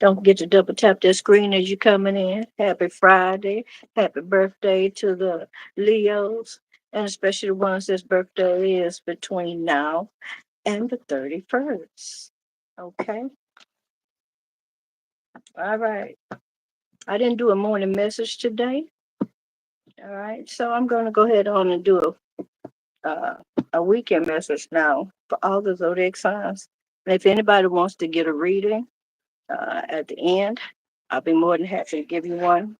Don't forget to double tap that screen as you're coming in. Happy Friday. Happy birthday to the Leos, and especially the ones whose birthday is between now and the 31st. Okay. All right. I didn't do a morning message today. All right. So I'm going to go ahead on and do a weekend message now for all the zodiac signs. And if anybody wants to get a reading at the end, I'll be more than happy to give you one.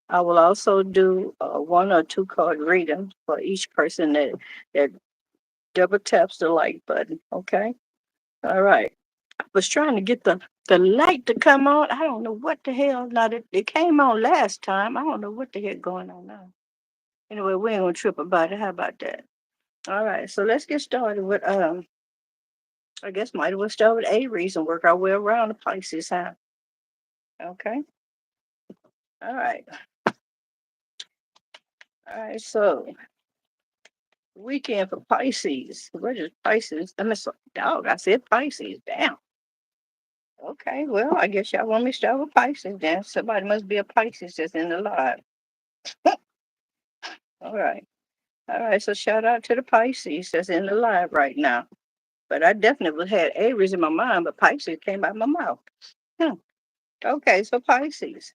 I will also do one or two card reading for each person that double taps the like button. Okay. All right. I was trying to get the light to come on. I don't know what the hell. Now it came on last time. I don't know what the heck going on now. Anyway, we ain't gonna trip about it. How about that? All right. So let's get started with I guess might as well start with Aries and work our way around the Pisces, huh? Okay. All right. All right. So weekend for Pisces. What is Pisces? I mean, dog. I said Pisces. Damn. Okay. Well, I guess y'all want me to start with Pisces then. Somebody must be a Pisces that's in the live. All right. All right. So shout out to the Pisces that's in the live right now. But I definitely had Aries in my mind, but Pisces came out my mouth. Hmm. Okay. So Pisces.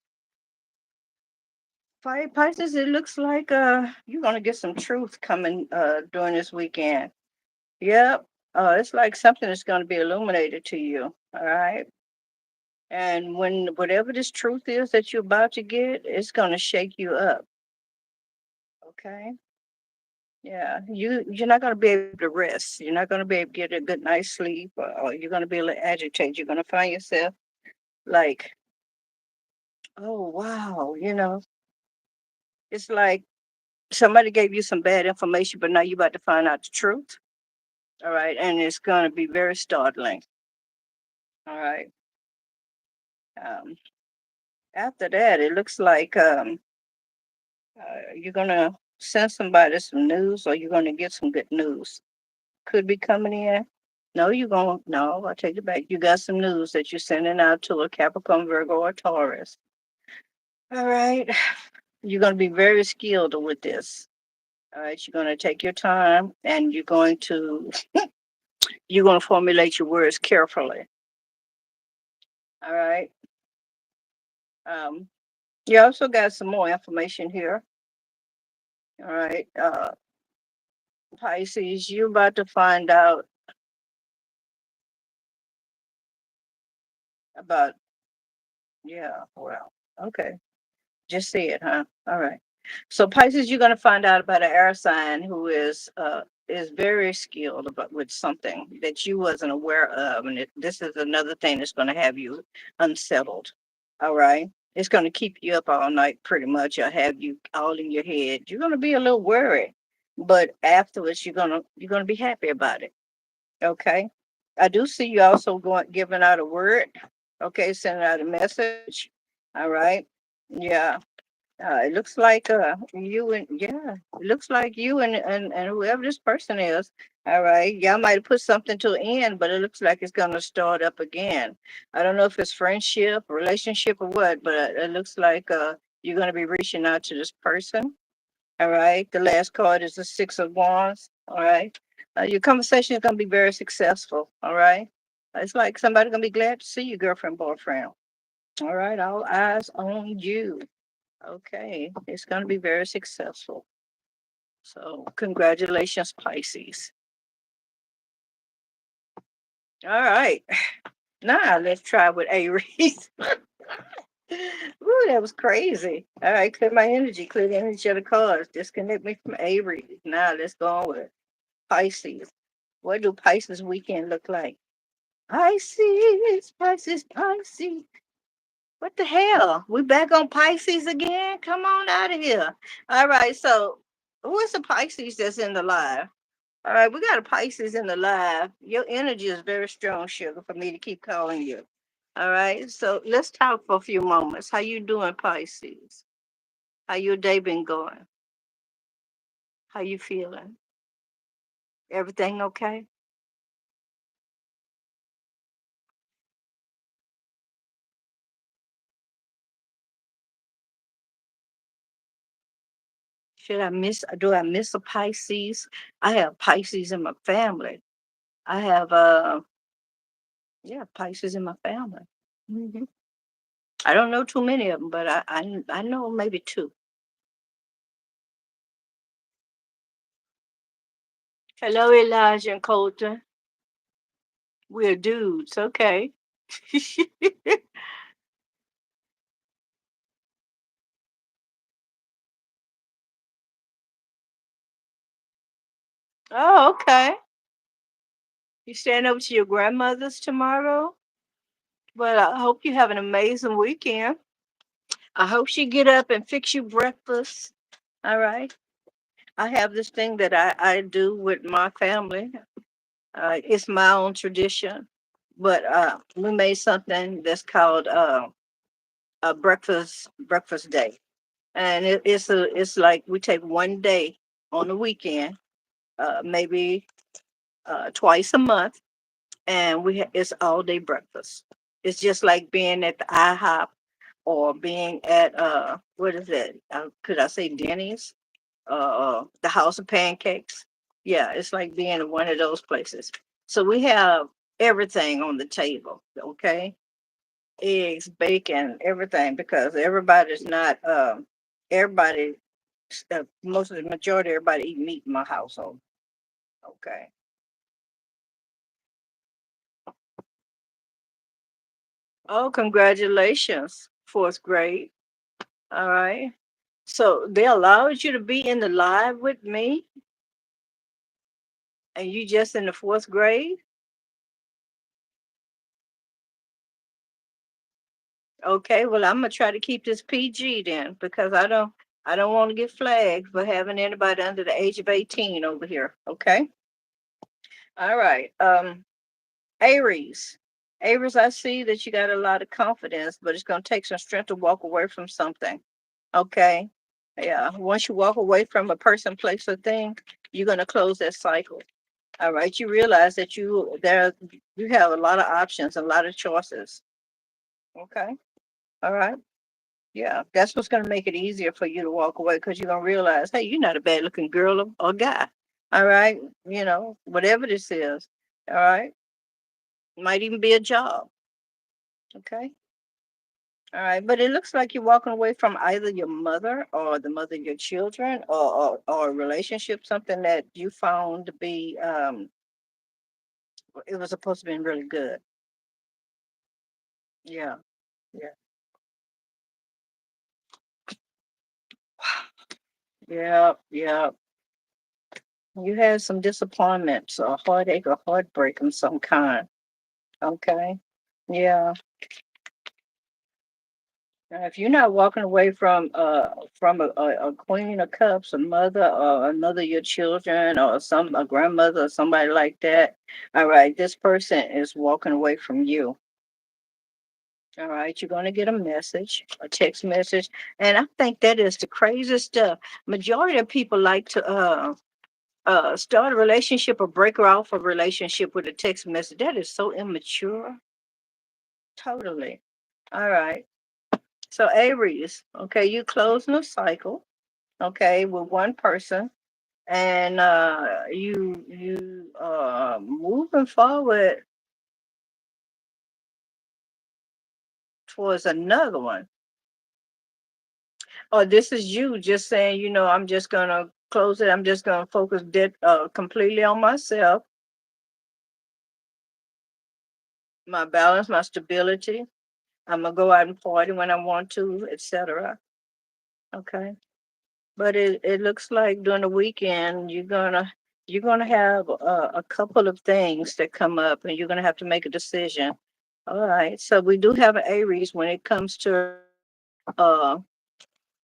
Pisces, it looks like you're gonna get some truth coming during this weekend. Yep. It's like something is gonna be illuminated to you. All right. And when whatever this truth is that you're about to get, it's gonna shake you up. Okay. Yeah. You're not gonna be able to rest. You're not gonna be able to get a good night's sleep, or you're gonna be a little agitated. You're gonna find yourself like, oh wow, it's like somebody gave you some bad information, but now you're about to find out the truth. All right. And it's gonna be very startling. All right. Um, After that, it looks like you're gonna send somebody some news, or you're gonna get some good news. Could be coming in. No, you're going. No, I take it back. You got some news that you're sending out to a Capricorn, Virgo, or Taurus. All right. You're gonna be very skilled with this. All right. You're gonna take your time, and you're gonna formulate your words carefully. All right. Um, you also got some more information here. All right. Pisces, you're about to find out about, yeah, well, okay. Just see it, huh? All right. So Pisces, you're gonna find out about an air sign who is very skilled about with something that you wasn't aware of, and this is another thing that's gonna have you unsettled. All right. It's gonna keep you up all night pretty much, or have you all in your head. You're gonna be a little worried, but afterwards you're gonna be happy about it. Okay. I do see you also going giving out a word. Okay, sending out a message. All right. Yeah. It looks like it looks like you and whoever this person is. All right. Y'all might have put something to an end, but it looks like it's gonna start up again. I don't know if it's friendship, relationship, or what, but it looks like you're gonna be reaching out to this person. All right. The last card is the Six of Wands. All right. Your conversation is gonna be very successful. All right. It's like somebody gonna be glad to see you, girlfriend, boyfriend. All right. All eyes on you. Okay, it's going to be very successful. So, congratulations, Pisces. All right, now let's try with Aries. Ooh, that was crazy. All right, clear my energy, clear the energy of the cards. Disconnect me from Aries. Now let's go on with Pisces. What do Pisces weekend look like? Pisces, Pisces, Pisces. What the hell? We back on Pisces again? Come on out of here. All right, so who is the Pisces that's in the live? All right, we got a Pisces in the live. Your energy is very strong, sugar, for me to keep calling you. All right, so let's talk for a few moments. How you doing, Pisces? How your day been going? How you feeling? Everything okay? Do I miss a Pisces? I have Pisces in my family. I have, yeah, Pisces in my family. Hmm. I don't know too many of them, but I know maybe two. Hello, Elijah and Colton. We're dudes. Okay. Oh, okay. You staying over to your grandmother's tomorrow? Well, I hope you have an amazing weekend. I hope she get up and fix you breakfast. All right. I have this thing that I do with my family. It's my own tradition, but we made something that's called a breakfast day, and it's like we take one day on the weekend, maybe twice a month, and it's all day breakfast. It's just like being at the IHOP or being at what is it? Could I say Denny's? The House of Pancakes. Yeah, it's like being in one of those places. So we have everything on the table, okay? Eggs, bacon, everything, because everybody's not everybody most of the majority everybody eat meat in my household. Okay. Oh, congratulations, fourth grade. All right. So they allowed you to be in the live with me, and you just in the fourth grade. Okay, well, I'm gonna try to keep this PG then, because I don't want to get flagged for having anybody under the age of 18 over here. Okay. All right. Aries. Aries, I see that you got a lot of confidence, but it's gonna take some strength to walk away from something. Okay. Yeah. Once you walk away from a person, place, or thing, you're gonna close that cycle. All right. You realize that you have a lot of options, a lot of choices. Okay. All right. Yeah, that's what's going to make it easier for you to walk away, because you're going to realize, hey, you're not a bad looking girl or guy. All right. Whatever this is. All right. Might even be a job. Okay. All right. But it looks like you're walking away from either your mother or the mother of your children, or a relationship, something that you found to be, it was supposed to be really good. Yeah. Yeah. Yeah. Yeah. You had some disappointments, or heartache or heartbreak of some kind. Okay. Yeah. If you're not walking away from a queen of cups, a mother, or another of your children, or a grandmother, or somebody like that, all right, this person is walking away from you. All right, you're gonna get a message, a text message, and I think that is the craziest stuff. Majority of people like to start a relationship or break off a relationship with a text message. That is so immature. Totally. All right. So Aries, okay, you closing a cycle, okay, with one person, and you moving forward towards another one. Or this is you just saying, I'm just gonna close it. I'm just gonna focus completely on myself, my balance, my stability. I'm gonna go out and party when I want to, etc. Okay. But it looks like during the weekend you're gonna have a couple of things that come up, and you're gonna have to make a decision. All right. So we do have an Aries when it comes uh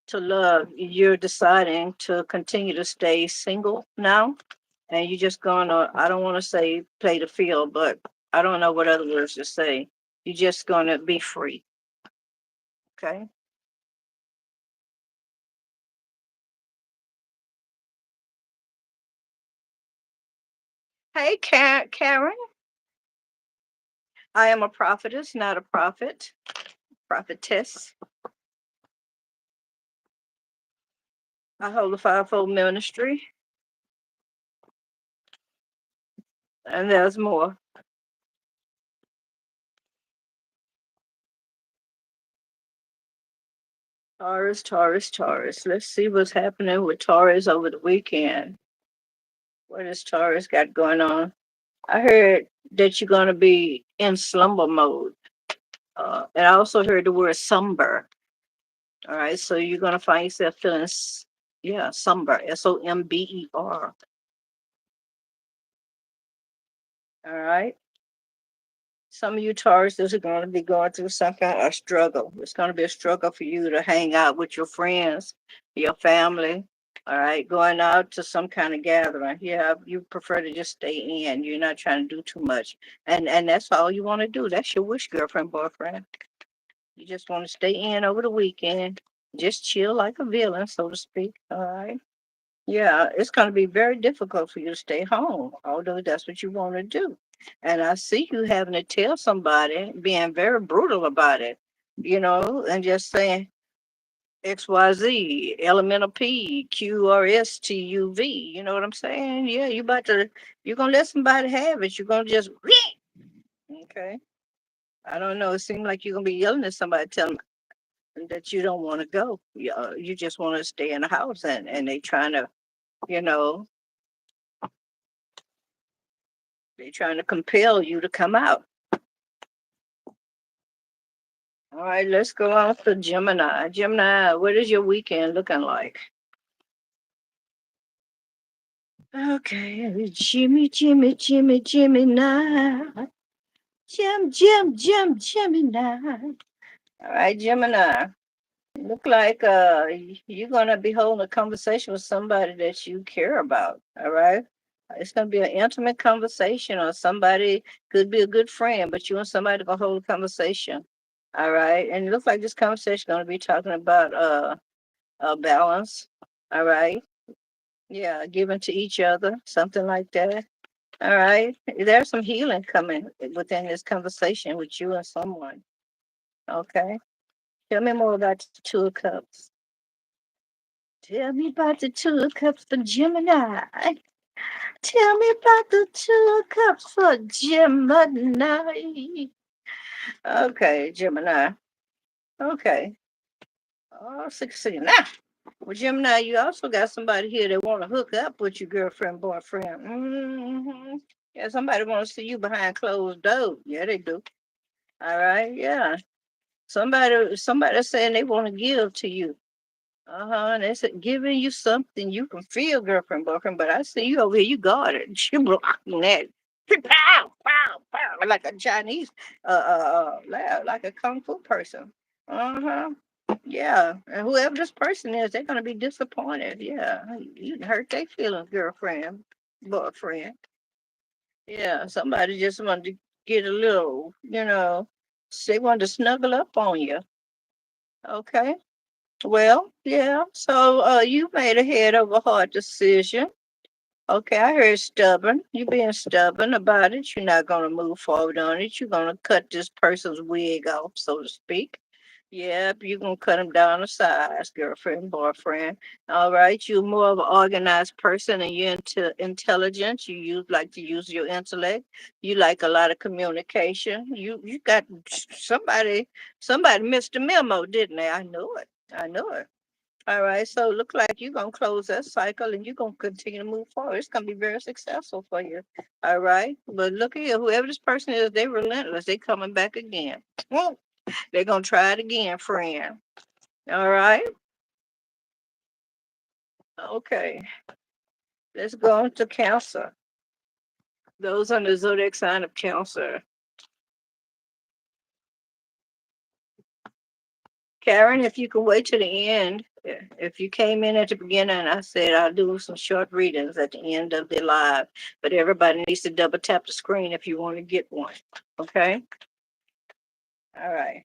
to love. You're deciding to continue to stay single now, and you're just gonna, I don't want to say play the field, but I don't know what other words to say. You're just gonna be free. Okay. Hey, Karen. I am a prophetess, not a prophet. Prophetess. I hold the fivefold ministry, and there's more. Taurus, Taurus, Taurus. Let's see what's happening with Taurus over the weekend. What has Taurus got going on? I heard that you're going to be in slumber mode. And I also heard the word somber. All right. So you're going to find yourself feeling, yeah, somber. Somber. All right. Some of you Tauruses are going to be going through some kind of struggle. It's going to be a struggle for you to hang out with your friends, your family. All right, going out to some kind of gathering. Yeah, you prefer to just stay in. You're not trying to do too much, and that's all you want to do. That's your wish, girlfriend, boyfriend. You just want to stay in over the weekend, just chill like a villain, so to speak. All right. Yeah, it's going to be very difficult for you to stay home, although that's what you want to do. And I see you having to tell somebody, being very brutal about it, and just saying XYZ, elemental P, QRSTUV. You know what I'm saying? Yeah, you're going to let somebody have it. You're going to just, okay. I don't know. It seems like you're going to be yelling at somebody, telling them that you don't want to go. You just want to stay in the house, and they trying to, you know, they're trying to compel you to come out. All right, let's go on to Gemini. Gemini, what is your weekend looking like? Okay, Gemini. Gemini. All right, Gemini. Look like you're gonna be holding a conversation with somebody that you care about. All right. It's gonna be an intimate conversation, or somebody could be a good friend, but you and somebody gonna hold a conversation. All right. And it looks like this conversation gonna be talking about balance. All right. Yeah, giving to each other, something like that. All right. There's some healing coming within this conversation with you and someone. Okay. Tell me more about the Two of Cups. Tell me about the Two of Cups for Gemini. Tell me about the Two of Cups for Gemini. Okay, Gemini. Okay. Oh, 16. Now, well, Gemini, you also got somebody here that want to hook up with your girlfriend, boyfriend. Yeah, somebody want to see you behind closed doors. Yeah, they do. All right, yeah. Somebody saying they want to give to you. And they said giving you something you can feel, girlfriend, boyfriend. But I see you over here, you got it. You blocking that. Pow, pow, pow, like a Chinese, like a kung fu person. Uh-huh. Yeah. And whoever this person is, they're gonna be disappointed. Yeah. You hurt their feelings, girlfriend, boyfriend. Yeah. Somebody just wanted to get a little, they wanted to snuggle up on you. Okay. Well, yeah. So you made a head over heart decision. Okay, I heard stubborn. You being stubborn about it. You're not gonna move forward on it. You're gonna cut this person's wig off, so to speak. Yep, you're gonna cut him down to size, girlfriend, boyfriend. All right, you're more of an organized person, and you're into intelligence. Like to use your intellect. You like a lot of communication. You got somebody missed the memo, didn't they? I know it. I know it. All right, so look like you're gonna close that cycle and you're gonna continue to move forward. It's gonna be very successful for you. All right. But look here, whoever this person is, they relentless. They coming back again. Well, they're gonna try it again, friend. All right. Okay. Let's go on to Cancer. Those on the zodiac sign of Cancer. Karen, if you can wait to the end, if you came in at the beginning, I said I'll do some short readings at the end of the live, but everybody needs to double tap the screen if you want to get one. Okay? All right.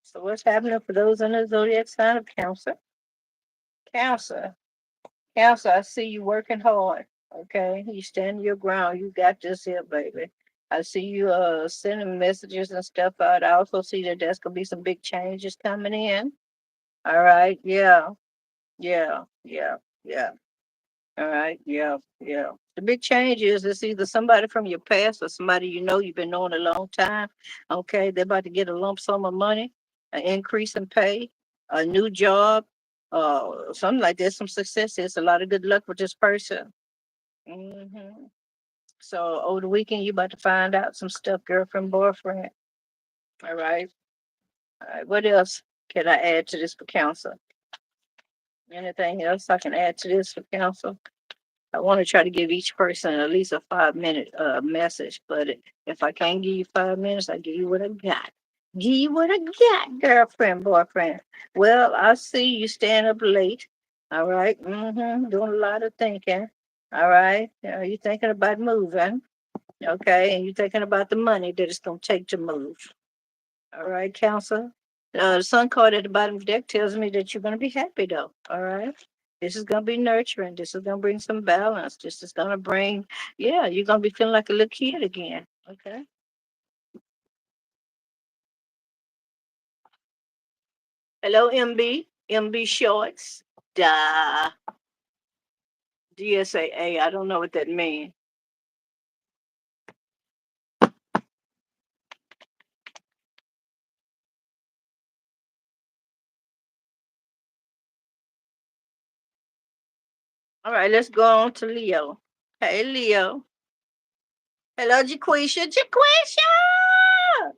So what's happening for those in the zodiac sign of Cancer? Cancer. Cancer, I see you working hard. Okay? You stand your ground. You got this here, baby. I see you sending messages and stuff out. I also see that there's gonna be some big changes coming in. All right, yeah. Yeah, yeah, yeah. All right, yeah, yeah. The big change is it's either somebody from your past or somebody you know you've been knowing a long time. Okay, they're about to get a lump sum of money, an increase in pay, a new job, something like that, some success. There's a lot of good luck with this person. hmm So over the weekend, you about to find out some stuff, girlfriend, boyfriend. All right. All right. What else can I add to this for counsel? Anything else I can add to this for counsel? I want to try to give each person at least a 5 minute message, but if I can't give you 5 minutes, I give you what I got. Give you what I got, girlfriend, boyfriend. Well, I see you staying up late. All right. Doing a lot of thinking. All right. You thinking about moving. Okay. And you thinking about the money that it's going to take to move. All right, counselor. The sun card at the bottom of the deck tells me that you're going to be happy, though. All right. This is going to be nurturing. This is going to bring some balance. This is going to bring, yeah, you're going to be feeling like a little kid again. Okay. Hello, MB. MB Shorts. Duh. DSAA. I don't know what that means. All right, let's go on to Leo. Hey, Leo. Hello, Jaquisha. Jaquisha!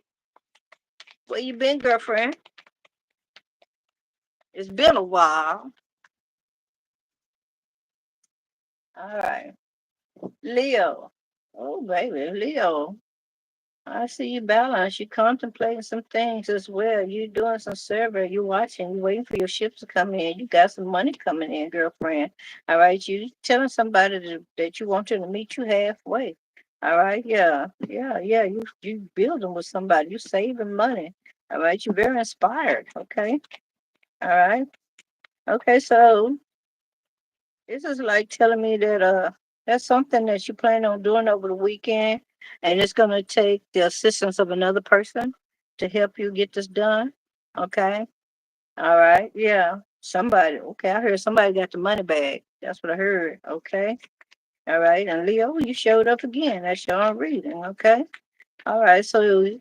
Where you been, girlfriend? It's been a while. All right. Leo. Oh, baby, Leo. I see you balance. You contemplating some things as well. You doing some survey. You watching. You waiting for your ships to come in. You got some money coming in, girlfriend. All right. You telling somebody that you want them to meet you halfway. All right. Yeah. Yeah. Yeah. You building with somebody. You saving money. All right. You very inspired. Okay. All right. Okay. So this is like telling me that that's something that you plan on doing over the weekend, and it's gonna take the assistance of another person to help you get this done. Okay. All right. Yeah. Somebody. Okay. I heard somebody got the money bag. That's what I heard. Okay. All right. And Leo, you showed up again. That's your own reading. Okay. All right. So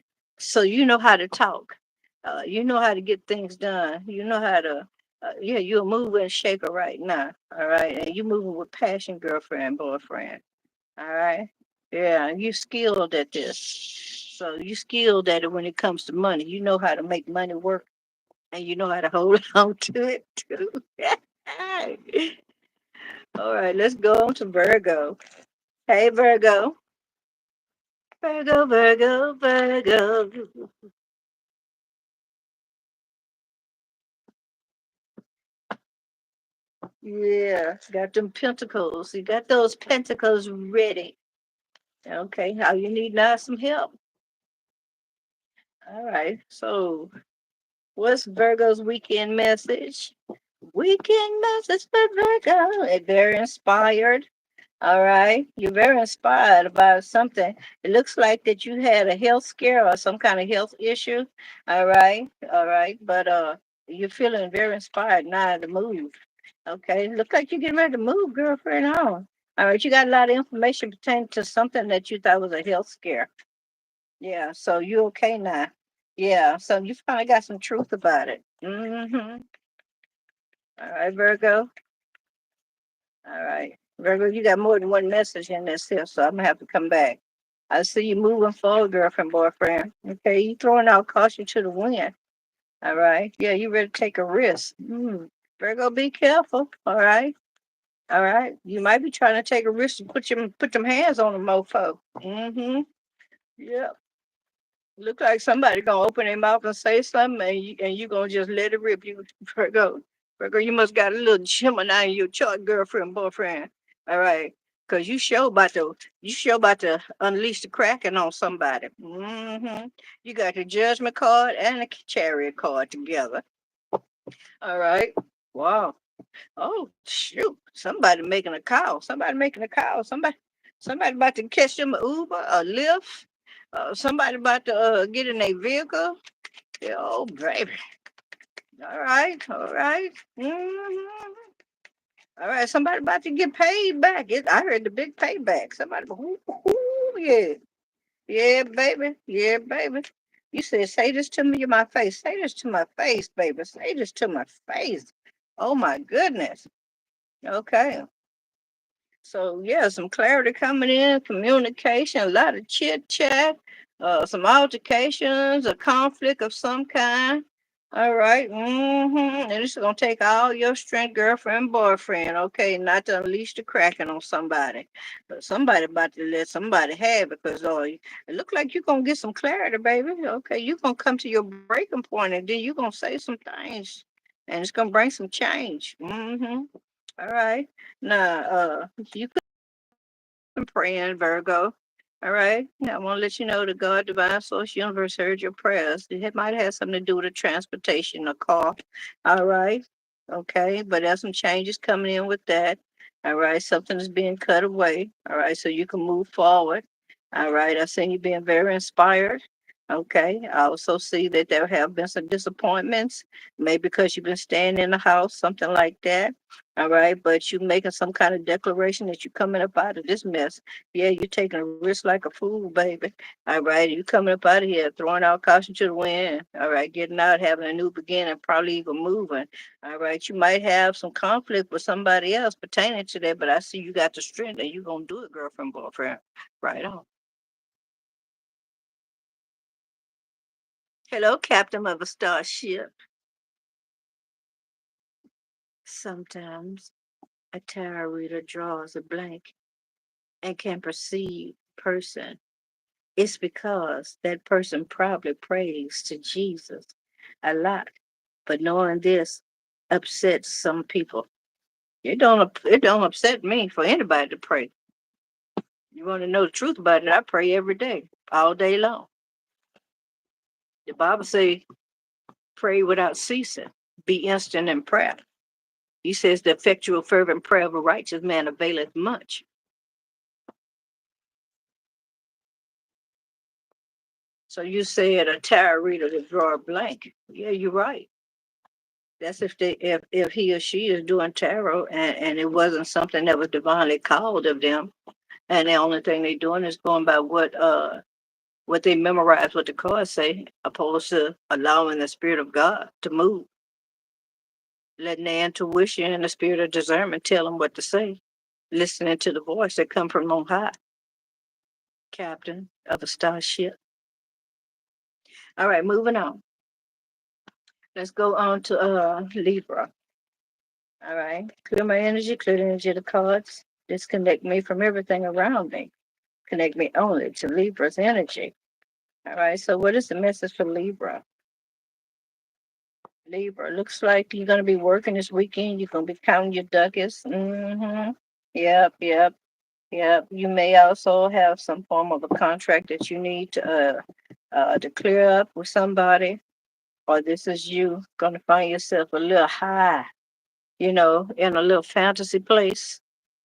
you know how to talk. You know how to get things done. You know how to. Yeah, you're a mover and shaker right now. All right, and you moving with passion, girlfriend, boyfriend. All right. Yeah, you skilled at this. So you skilled at it when it comes to money. You know how to make money work, and you know how to hold on to it too. All right, let's go on to Virgo. Hey, Virgo. Virgo, Virgo, Virgo. Yeah, got them pentacles. You got those pentacles ready. Okay, how you need now some help. All right. So what's Virgo's weekend message? Weekend message for Virgo. It very inspired. All right. You're very inspired about something. It looks like that you had a health scare or some kind of health issue. All right. All right. But you're feeling very inspired now to move. Okay. Look like you're getting ready to move, girlfriend. On. All right. You got a lot of information pertaining to something that you thought was a health scare. Yeah. So you okay now? Yeah. So you finally got some truth about it. All right, Virgo. All right. Virgo, you got more than one message in this here, so I'm gonna have to come back. I see you moving forward, girlfriend, boyfriend. Okay, you throwing out caution to the wind. All right. Yeah, you ready to take a risk. Virgo, be careful. All right. All right. You might be trying to take a risk and put them hands on the mofo. Yeah. Look like somebody gonna open their mouth and say something, and you gonna just let it rip. You Virgo, Virgo, you must got a little Gemini in your chart, girlfriend, boyfriend. All right, cause you sure about to unleash the kraken on somebody. You got the Judgment card and the Chariot card together. All right. Wow. Oh shoot! Somebody making a call. Somebody making a call. Somebody about to catch them a Uber, a Lyft. Somebody about to get in a vehicle. Yeah, oh baby. All right, all right. All right, somebody about to get paid back. I heard the big payback. Somebody, ooh, ooh, yeah, yeah, baby, yeah, baby. You said, say this to me in my face. Say this to my face, baby. Say this to my face. Oh my goodness. Okay. So yeah, some clarity coming in, communication, a lot of chit chat, some altercations, a conflict of some kind. All right. And it's gonna take all your strength, girlfriend, boyfriend, okay, not to unleash the cracking on somebody. But somebody about to let somebody have it because it look like you're gonna get some clarity, baby. Okay, you're gonna come to your breaking point and then you're gonna say some things and it's gonna bring some change. All right. Now, you praying, Virgo. All right. Now, I want to let you know that God, Divine Source, Universe heard your prayers. It might have something to do with the transportation, a car. All right. Okay. But there's some changes coming in with that. All right. Something is being cut away. All right. So you can move forward. All right. I see you being very inspired. Okay. I also see that there have been some disappointments, maybe because you've been staying in the house, something like that. All right, but you making some kind of declaration that you're coming up out of this mess. Yeah, you're taking a risk like a fool, baby. All right, you coming up out of here, throwing out caution to the wind. All right, getting out, having a new beginning, probably even moving. All right, you might have some conflict with somebody else pertaining to that, but I see you got the strength and you're going to do it, girlfriend, boyfriend. Right on. Hello, captain of a starship. Sometimes a tarot reader draws a blank and can perceive person. It's because that person probably prays to Jesus a lot. But knowing this upsets some people. It don't upset me for anybody to pray. You want to know the truth about it? I pray every day, all day long. The Bible says, pray without ceasing, be instant in prayer. He says the effectual fervent prayer of a righteous man availeth much. So you said a tarot reader to draw a blank. Yeah, you're right. That's if he or she is doing tarot and it wasn't something that was divinely called of them, and the only thing they're doing is going by what they memorize, what the cards say, opposed to allowing the spirit of God to move, letting their intuition and the spirit of discernment tell them what to say, listening to the voice that come from on high, captain of a starship. All right, moving on. Let's go on to Libra. All right, clear my energy, clear the energy of the cards. Disconnect me from everything around me. Connect me only to Libra's energy. All right. So, what is the message for Libra? Libra, looks like you're going to be working this weekend. You're going to be counting your ducats. Yep, yep, yep. You may also have some form of a contract that you need to clear up with somebody, or this is you going to find yourself a little high, in a little fantasy place.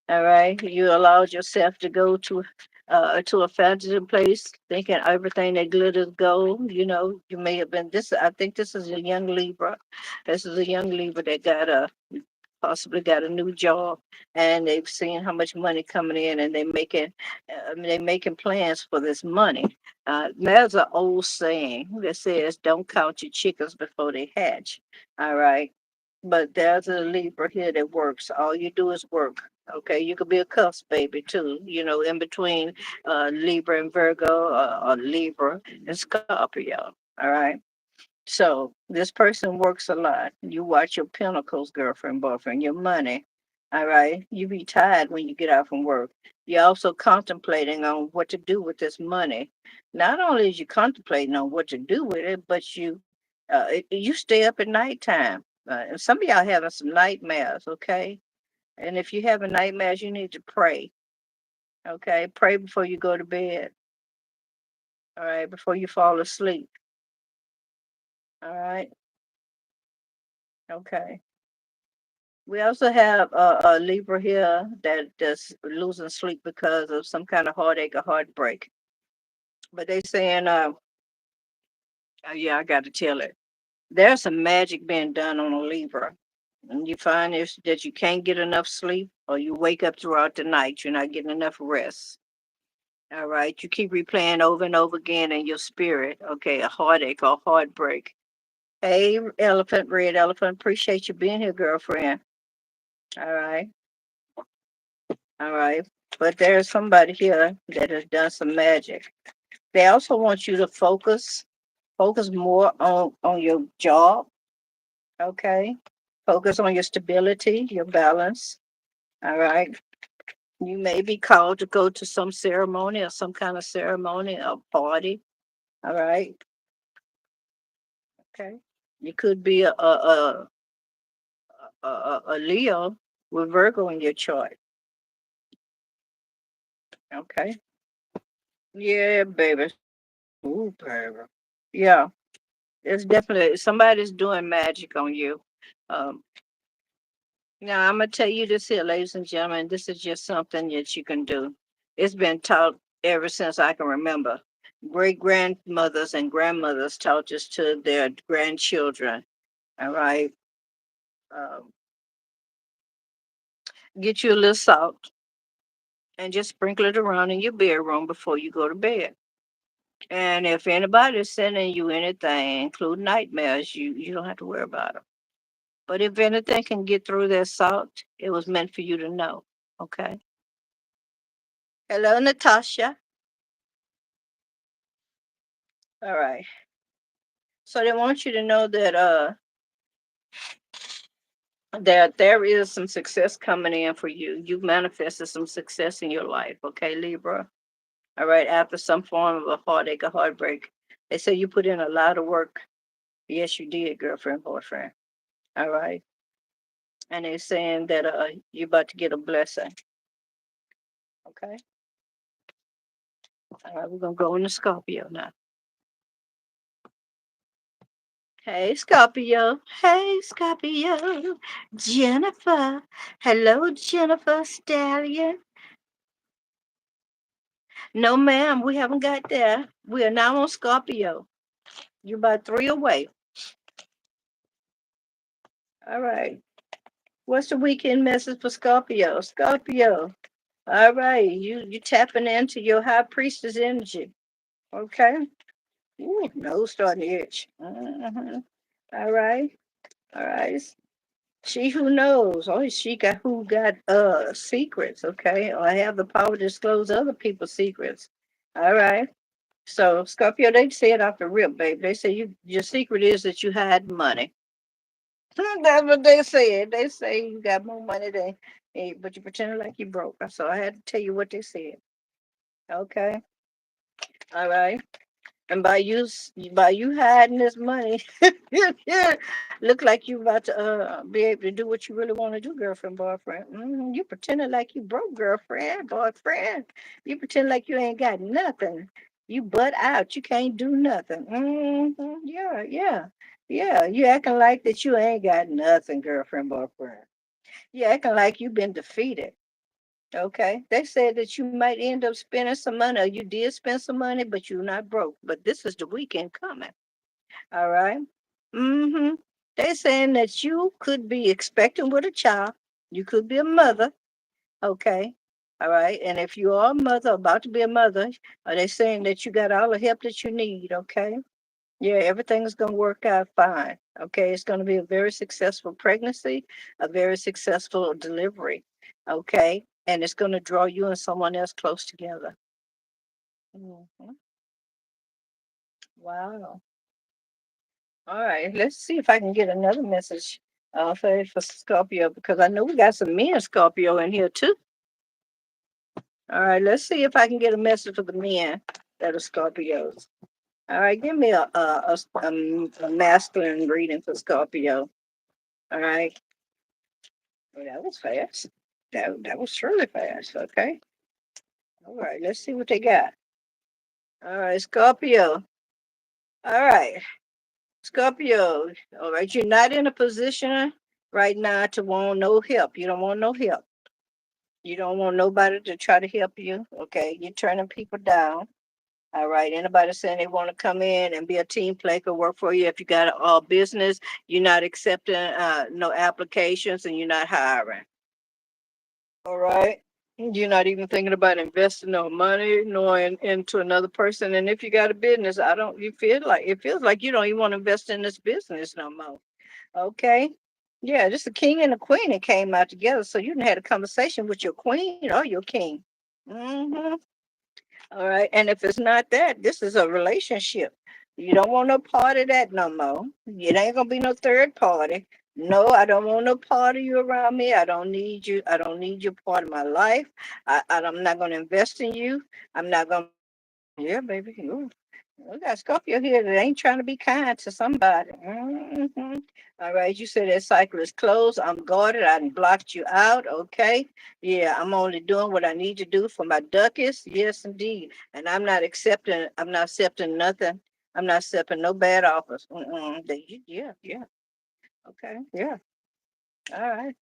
All right. You allowed yourself to go to a fantasy place thinking everything that glitters gold. You may have been this. I think this is a young Libra. This is a young Libra that possibly got a new job and they've seen how much money coming in and they making plans for this money. There's an old saying that says don't count your chickens before they hatch. All right, but there's a Libra here that works. All you do is work. Okay, you could be a cuss baby too, in between Libra and Virgo, or Libra and Scorpio. All right. So this person works a lot. You watch your pinnacles, girlfriend, boyfriend, your money. All right. You be tired when you get out from work. You're also contemplating on what to do with this money. Not only is you contemplating on what to do with it, but you stay up at nighttime. And some of y'all having some nightmares, okay? And if you're having nightmares, you need to pray, okay? Pray before you go to bed, all right? Before you fall asleep, all right? Okay. We also have a Libra here that's losing sleep because of some kind of heartache or heartbreak. But they saying, oh, yeah, I got to tell it. There's some magic being done on a Libra. And you find is that you can't get enough sleep, or you wake up throughout the night, you're not getting enough rest. All right. You keep replaying over and over again in your spirit. Okay. A heartache or heartbreak. Hey, elephant, red elephant. Appreciate you being here, girlfriend. All right. All right. But there's somebody here that has done some magic. They also want you to focus more on your job. Okay. Focus on your stability, your balance. All right. You may be called to go to some ceremony or some kind of ceremony or party. All right. Okay. You could be a Leo with Virgo in your chart. Okay. Yeah, baby. Ooh, baby. Yeah, it's definitely somebody's doing magic on you. Um, Now I'm gonna tell you this here, ladies and gentlemen. This is just something that you can do. It's been taught ever since I can remember. Great grandmothers and grandmothers taught this to their grandchildren. All right. Um, get you a little salt and just sprinkle it around in your bedroom before you go to bed. And if anybody's sending you anything, including nightmares, you don't have to worry about them. But if anything can get through that salt, it was meant for you to know. Okay. Hello, Natasha. All right. So they want you to know that there is some success coming in for you. You've manifested some success in your life, okay, Libra? All right, after some form of a heartache, a heartbreak. They say you put in a lot of work. Yes, you did, girlfriend, boyfriend. All right. And they're saying that you're about to get a blessing. Okay. All right, we're gonna go into Scorpio now. Hey, Scorpio. Hey, Scorpio. Jennifer. Hello, Jennifer Stallion. No, ma'am, we haven't got there. We are now on Scorpio. You're about three away. All right. What's the weekend message for Scorpio? Scorpio. All right. You tapping into your high priestess energy. Okay. Ooh, nose starting to itch. All right. All right. She who knows. Oh, she got who got secrets, okay? Or have the power to disclose other people's secrets. All right. So Scorpio, they say it off the rip, babe. They say your secret is that you hide money. That's what they said. They say you got more money than but you pretending like you broke. So I had to tell you what they said. Okay. All right. And by you hiding this money, look like you about to be able to do what you really want to do, girlfriend, boyfriend. You pretending like you broke, girlfriend, boyfriend. You pretend like you ain't got nothing. You butt out. You can't do nothing. Yeah, yeah, yeah. You acting like that you ain't got nothing, girlfriend, boyfriend. You acting like you been defeated. Okay. They said that you might end up spending some money, or you did spend some money, but you're not broke. But this is the weekend coming. All right. Mm-hmm. They're saying that you could be expecting with a child. You could be a mother. Okay. All right. And if you are a mother, about to be a mother, are they saying that you got all the help that you need? Okay. Yeah, everything's going to work out fine. Okay. It's going to be a very successful pregnancy, a very successful delivery. Okay. And it's going to draw you and someone else close together. Mhm. Wow. All right. Let's see if I can get another message for Scorpio, because I know we got some men Scorpio in here too. All right. Let's see if I can get a message for the men that are Scorpios. All right. Give me a masculine reading for Scorpio. All right. Well, that was fast. That was surely fast. Okay. All right. Let's see what they got. All right, Scorpio. All right, Scorpio. All right, you're not in a position right now to want no help. You don't want no help. You don't want nobody to try to help you. Okay, you're turning people down. All right. Anybody saying they want to come in and be a team player, work for you? If you got a business, you're not accepting no applications and you're not hiring. All right. You're not even thinking about investing no money, nor into another person. And if you got a business, I don't. You feel like it feels like you don't even want to invest in this business no more. Okay. Yeah, just the king and the queen that came out together. So you done had a conversation with your queen or your king. Hmm. All right. And if it's not that, this is a relationship. You don't want no part of that no more. It ain't gonna be no third party. No, I don't want no part of you around me. I don't need you. I don't need you part of my life. I'm not gonna invest in you. I'm not gonna. Yeah, baby. Ooh, we got Scorpio here that ain't trying to be kind to somebody. All right, you said that cycle is closed. I'm guarded. I done blocked you out. Okay. Yeah, I'm only doing what I need to do for my duckies. Yes, indeed. And I'm not accepting nothing. I'm not accepting no bad offers. Yeah, yeah. Okay. Yeah. All right.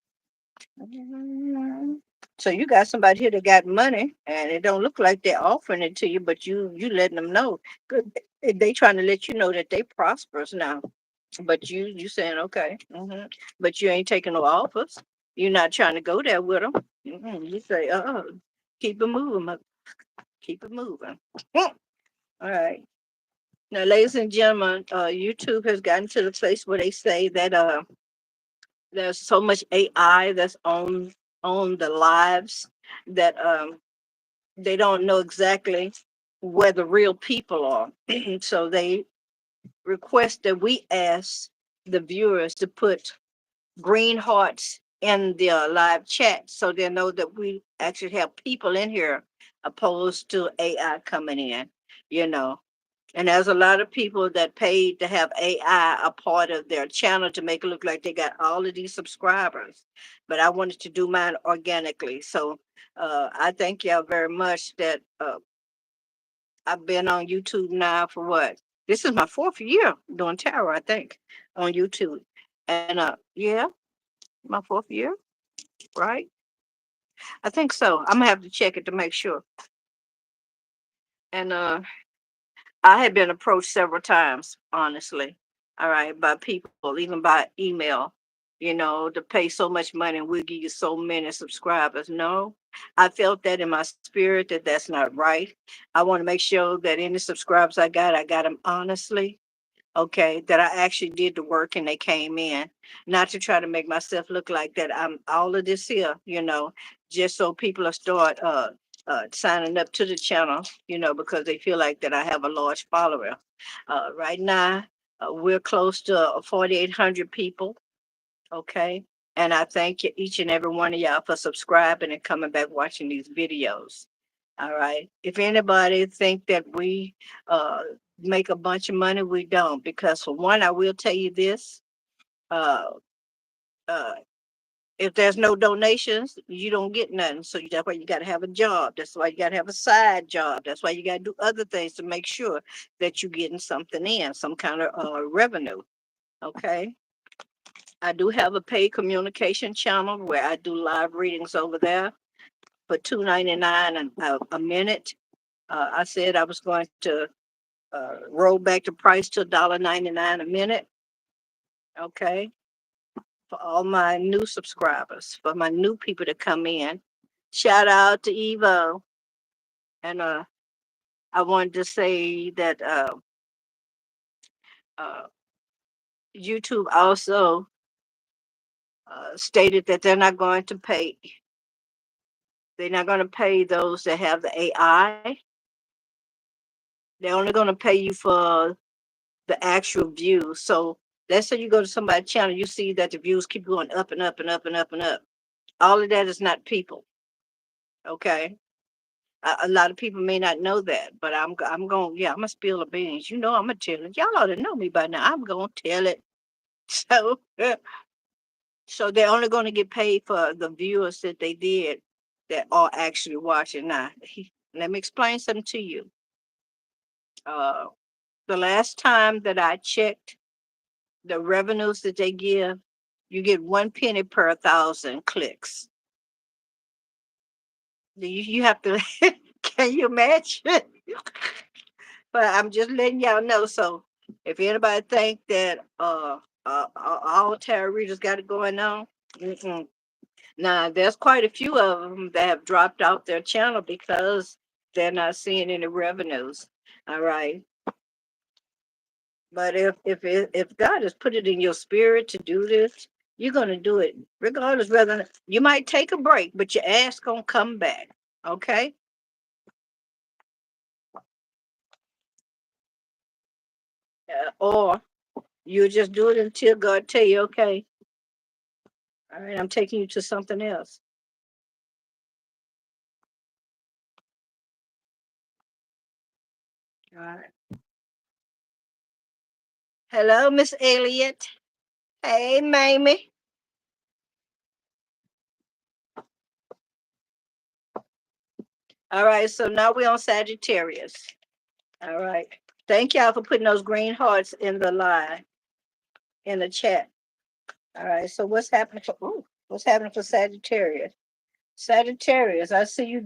Mhm. So you got somebody here that got money, and it don't look like they're offering it to you, but you letting them know. Good. They trying to let you know that they prosperous now. But you saying okay, but you ain't taking no offers. You're not trying to go there with them. You say, keep it moving, keep it moving. All right. Now, ladies and gentlemen, YouTube has gotten to the place where they say that there's so much AI that's on the lives that they don't know exactly where the real people are. So they request that we ask the viewers to put green hearts in their live chat so they know that we actually have people in here opposed to AI coming in, you know. And there's a lot of people that paid to have AI a part of their channel to make it look like they got all of these subscribers. But I wanted to do mine organically. So I thank y'all very much that I've been on YouTube now for what? This is my fourth year doing tarot, I think, on YouTube. And yeah, my fourth year, right? I think so. I'm gonna have to check it to make sure. And I had been approached several times, honestly. All right, by people, even by email, to pay so much money and we'll give you so many subscribers. No, I felt that in my spirit that that's not right. I want to make sure that any subscribers I got them honestly, okay, that I actually did the work and they came in, not to try to make myself look like that I'm all of this here, just so people will start signing up to the channel, because they feel like that I have a large follower. Right now, we're close to 4,800 people, okay, and I thank you, each and every one of y'all for subscribing and coming back watching these videos. All right. If anybody think that we uh, make a bunch of money, we don't. Because for one, I will tell you this: uh, uh, if there's no donations, you don't get nothing. So that's why you got to have a job. That's why you got to have a side job. That's why you got to do other things to make sure that you're getting something in, some kind of revenue. Okay. I do have a paid communication channel where I do live readings over there for $2.99 a minute. I said I was going to roll back the price to $1.99 a minute. Okay. For all my new subscribers, for my new people to come in. Shout out to Evo. And I wanted to say that uh, YouTube also stated that they're not going to pay those that have the AI. They're only going to pay you for the actual views. So let's say you go to somebody's channel, you see that the views keep going up and up and up and up and up. All of that is not people. Okay. A lot of people may not know that, but I'm going, yeah, I'm gonna spill the beans. I'm gonna tell it. Y'all ought to know me by now. I'm gonna tell it. So, so they're only gonna get paid for the viewers that they did that are actually watching. Now, let me explain something to you. Uh, the last time that I checked the revenues that they give, you get 1 penny per 1,000 clicks. You have to. Can you imagine? But I'm just letting y'all know. So if anybody think that all tarot readers got it going on, mm-mm. Now there's quite a few of them that have dropped off their channel because they're not seeing any revenues. All right. But if God has put it in your spirit to do this, you're gonna do it regardless. Whether you might take a break, but your ass gonna come back. Okay. Or you just do it until God tell you, okay, all right, I'm taking you to something else. All right. Hello, Miss Elliott. Hey, Mamie. All right, so now we're on Sagittarius. All right. Thank y'all for putting those green hearts in the line in the chat. All right. So what's happening for Sagittarius? Sagittarius, I see you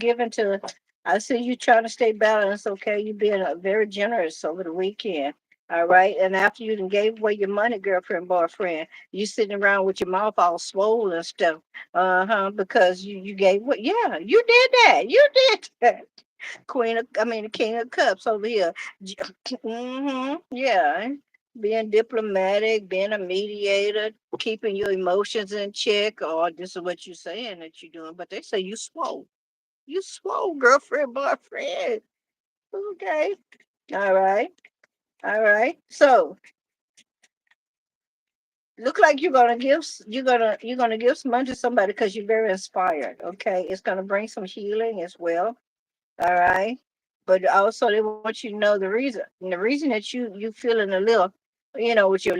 trying to stay balanced, okay? You being very generous over the weekend. All right. And after you done gave away your money, girlfriend, boyfriend, you sitting around with your mouth all swollen and stuff. Because you gave what yeah, you did that. You did that. The King of Cups over here. Yeah. Being diplomatic, being a mediator, keeping your emotions in check, or this is what you're saying that you're doing. But they say you swole. You swole, girlfriend, boyfriend. Okay. All right. All right. So look like you're gonna give some money to somebody because you're very inspired. Okay. It's gonna bring some healing as well. All right. But also they want you to know the reason. And the reason that you feeling a little, with your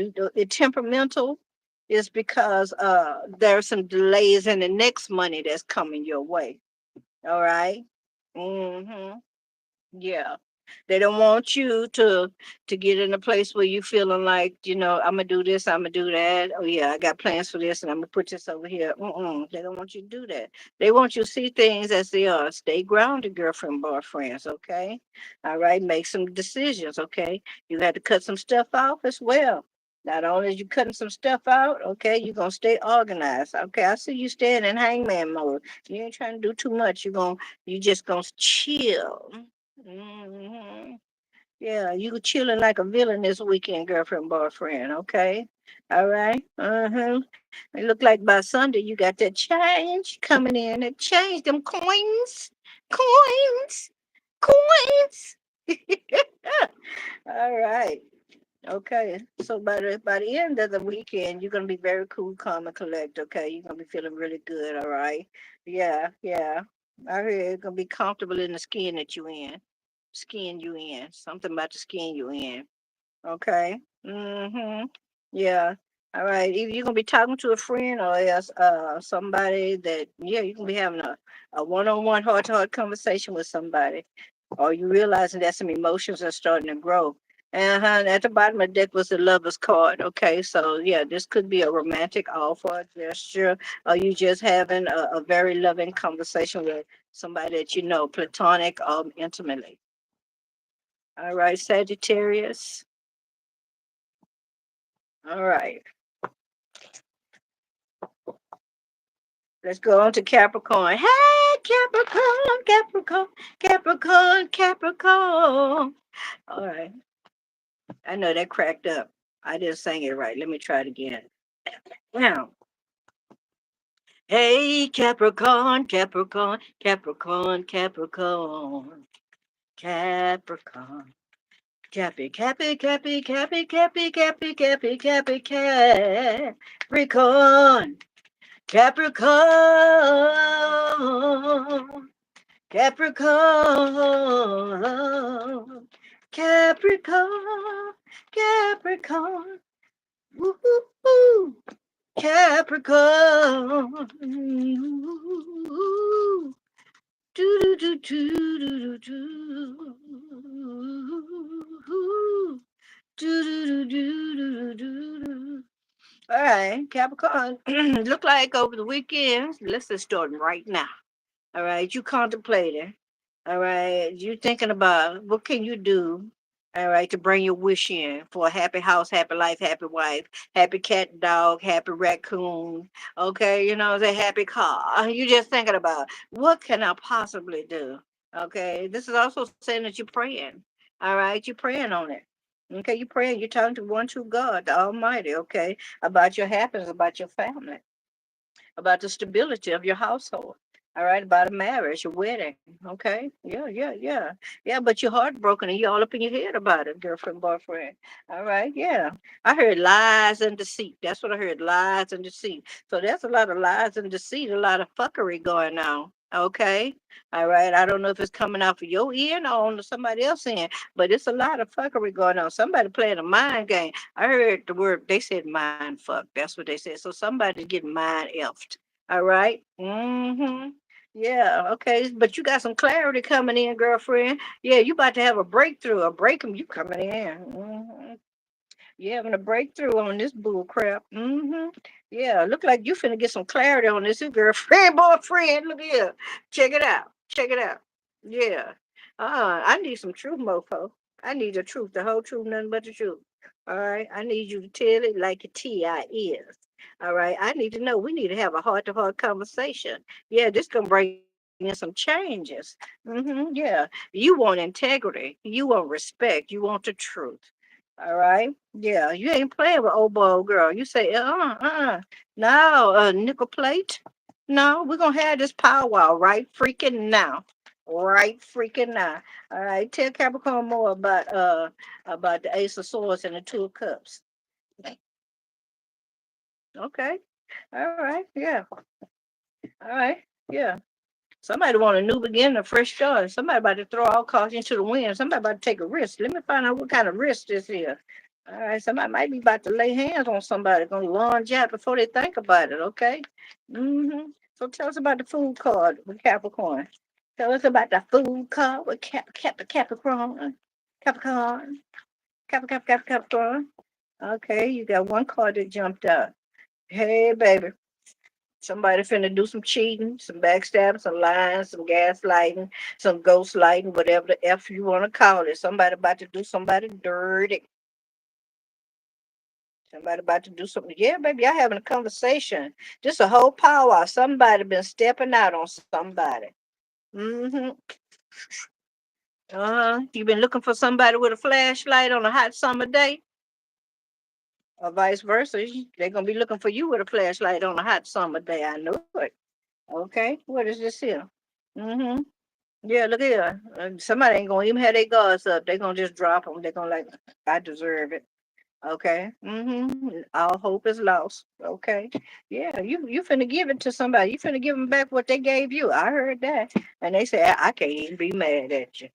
temperamental is because there's some delays in the next money that's coming your way. All right. Mm-hmm. Yeah. They don't want you to get in a place where you feeling like, I'm gonna do this, I'm gonna do that. Oh yeah, I got plans for this and I'm gonna put this over here. They don't want you to do that. They want you to see things as they are. Stay grounded, girlfriend, boyfriends, okay? All right, make some decisions, okay? You got to cut some stuff off as well. Not only are you cutting some stuff out, okay, you're gonna stay organized. Okay, I see you staying in hangman mode. You ain't trying to do too much. You just gonna chill. Hmm. Yeah, you chilling like a villain this weekend, girlfriend, boyfriend. Okay, all right. It look like by Sunday you got that change coming in. That change, them coins, coins, coins. All right. Okay. So by the end of the weekend, you're gonna be very cool, calm, and collect. Okay, you're gonna be feeling really good. All right. Yeah, yeah. I hear you're gonna be comfortable in the skin that you in. Skin you in. Something about the skin you in. Okay. Mm-hmm. Yeah. All right. Either you're gonna be talking to a friend or else somebody that you can be having a one-on-one heart-to-heart conversation with somebody. Or you realizing that some emotions are starting to grow. And at the bottom of the deck was the lover's card. Okay, so yeah, this could be a romantic offer, gesture, or you just having a very loving conversation with somebody that you know, platonic or intimately. All right, Sagittarius. All right, let's go on to Capricorn. Hey, Capricorn, Capricorn, Capricorn, Capricorn. All right, I know that cracked up. I didn't sing it right. Let me try it again. Now, hey, Capricorn, Capricorn, Capricorn, Capricorn, Capricorn. Cappy, Cappy, Cappy, Cappy, Cappy, Cappy, Cappy, Cappy, Capricorn. Capricorn, Capricorn, Capricorn, Capricorn, woo, woo, woo. Capricorn, woo, do do do do do do do do do do do do. All right, Capricorn. Look like over the weekend. Let's just start right now. All right, you contemplating. All right, you thinking about what can you do All right, to bring your wish in for a happy house, happy life, happy wife, happy cat and dog, happy raccoon. Okay, you know, the happy car. You just thinking about what can I possibly do? Okay, this is also saying that you're praying. All right, you're praying on it. Okay, you're praying. You're talking to one true God, the Almighty. Okay, about your happiness, about your family, about the stability of your household. All right, about a marriage, a wedding. Okay, yeah. But you're heartbroken and you're all up in your head about it, girlfriend, boyfriend. All right, yeah. I heard lies and deceit. That's what I heard, lies and deceit. So there's a lot of lies and deceit, a lot of fuckery going on. Okay, all right. I don't know if it's coming out for your end or on somebody else's end, but it's a lot of fuckery going on. Somebody playing a mind game. I heard the word, they said mind fuck. That's what they said. So somebody's getting mind effed. All right. Mm-hmm. Yeah, okay. But you got some clarity coming in, girlfriend. Yeah, you about to have a breakthrough, a breaking you coming in. You having a breakthrough on this bull crap. Yeah, look like you finna get some clarity on this, girlfriend, boyfriend. Look here. Check it out. Check it out. Yeah. I need some truth, mofo. I need the truth, the whole truth, nothing but the truth. All right. I need you to tell it like a T.I. is. All right. I need to know. We need to have a heart to heart conversation. Yeah, this gonna bring in some changes. Yeah. You want integrity. You want respect. You want the truth. All right. Yeah, you ain't playing with old boy, old girl. You say, no, nickel plate. No, we're gonna have this powwow right freaking now. Right freaking now. All right. Tell Capricorn more about the Ace of Swords and the Two of Cups. Okay. All right. Yeah. All right. Yeah. Somebody want a new beginning, a fresh start. Somebody about to throw all caution to the wind. Somebody about to take a risk. Let me find out what kind of risk this is. All right, somebody might be about to lay hands on somebody, gonna lunge out before they think about it. Okay. So tell us about the food card with Capricorn. Tell us about the food card with Capricorn. Capricorn. Capricorn. Okay, you got one card that jumped out. Hey, baby. Somebody finna do some cheating, some backstabbing, some lying, some gaslighting, some ghost lighting, whatever the F you want to call it. Somebody about to do somebody dirty. Somebody about to do something. Yeah, baby, y'all having a conversation. Just a whole powwow. Somebody been stepping out on somebody. Mm-hmm. You been looking for somebody with a flashlight on a hot summer day, or vice versa. They're gonna be looking for you with a flashlight on a hot summer day. I know it. Okay, what is this here? Mm-hmm. Yeah, look here. Somebody ain't gonna even have their guards up. They're gonna just drop them. They're gonna like, I deserve it. Okay. All hope is lost. Okay. Yeah, you finna give it to somebody. You finna give them back what they gave you. I heard that, and they say I can't even be mad at you.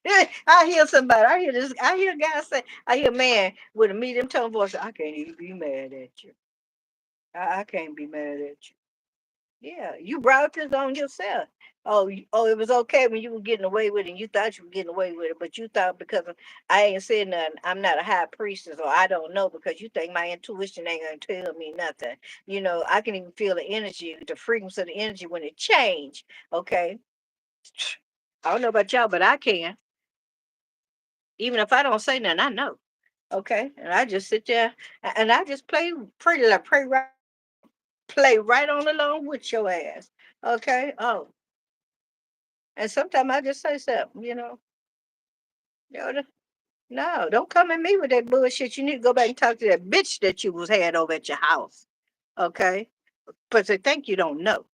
I hear somebody. I hear this. I hear guys say. I hear a man with a medium tone voice. I can't even be mad at you. I can't be mad at you. Yeah, you brought this on yourself. Oh, it was okay when you were getting away with it. And you thought you were getting away with it, but you thought because I ain't said nothing, I'm not a high priestess, or I don't know because you think my intuition ain't gonna tell me nothing. You know, I can even feel the energy, the frequency of the energy when it change. Okay, I don't know about y'all, but I can. Even if I don't say nothing, I know. Okay, and I just sit there and I just pretty like play right on along with your ass. Okay. Oh, and sometimes I just say something, you know, no, don't come at me with that bullshit. You need to go back and talk to that bitch that you was had over at your house. Okay. But they think you don't know.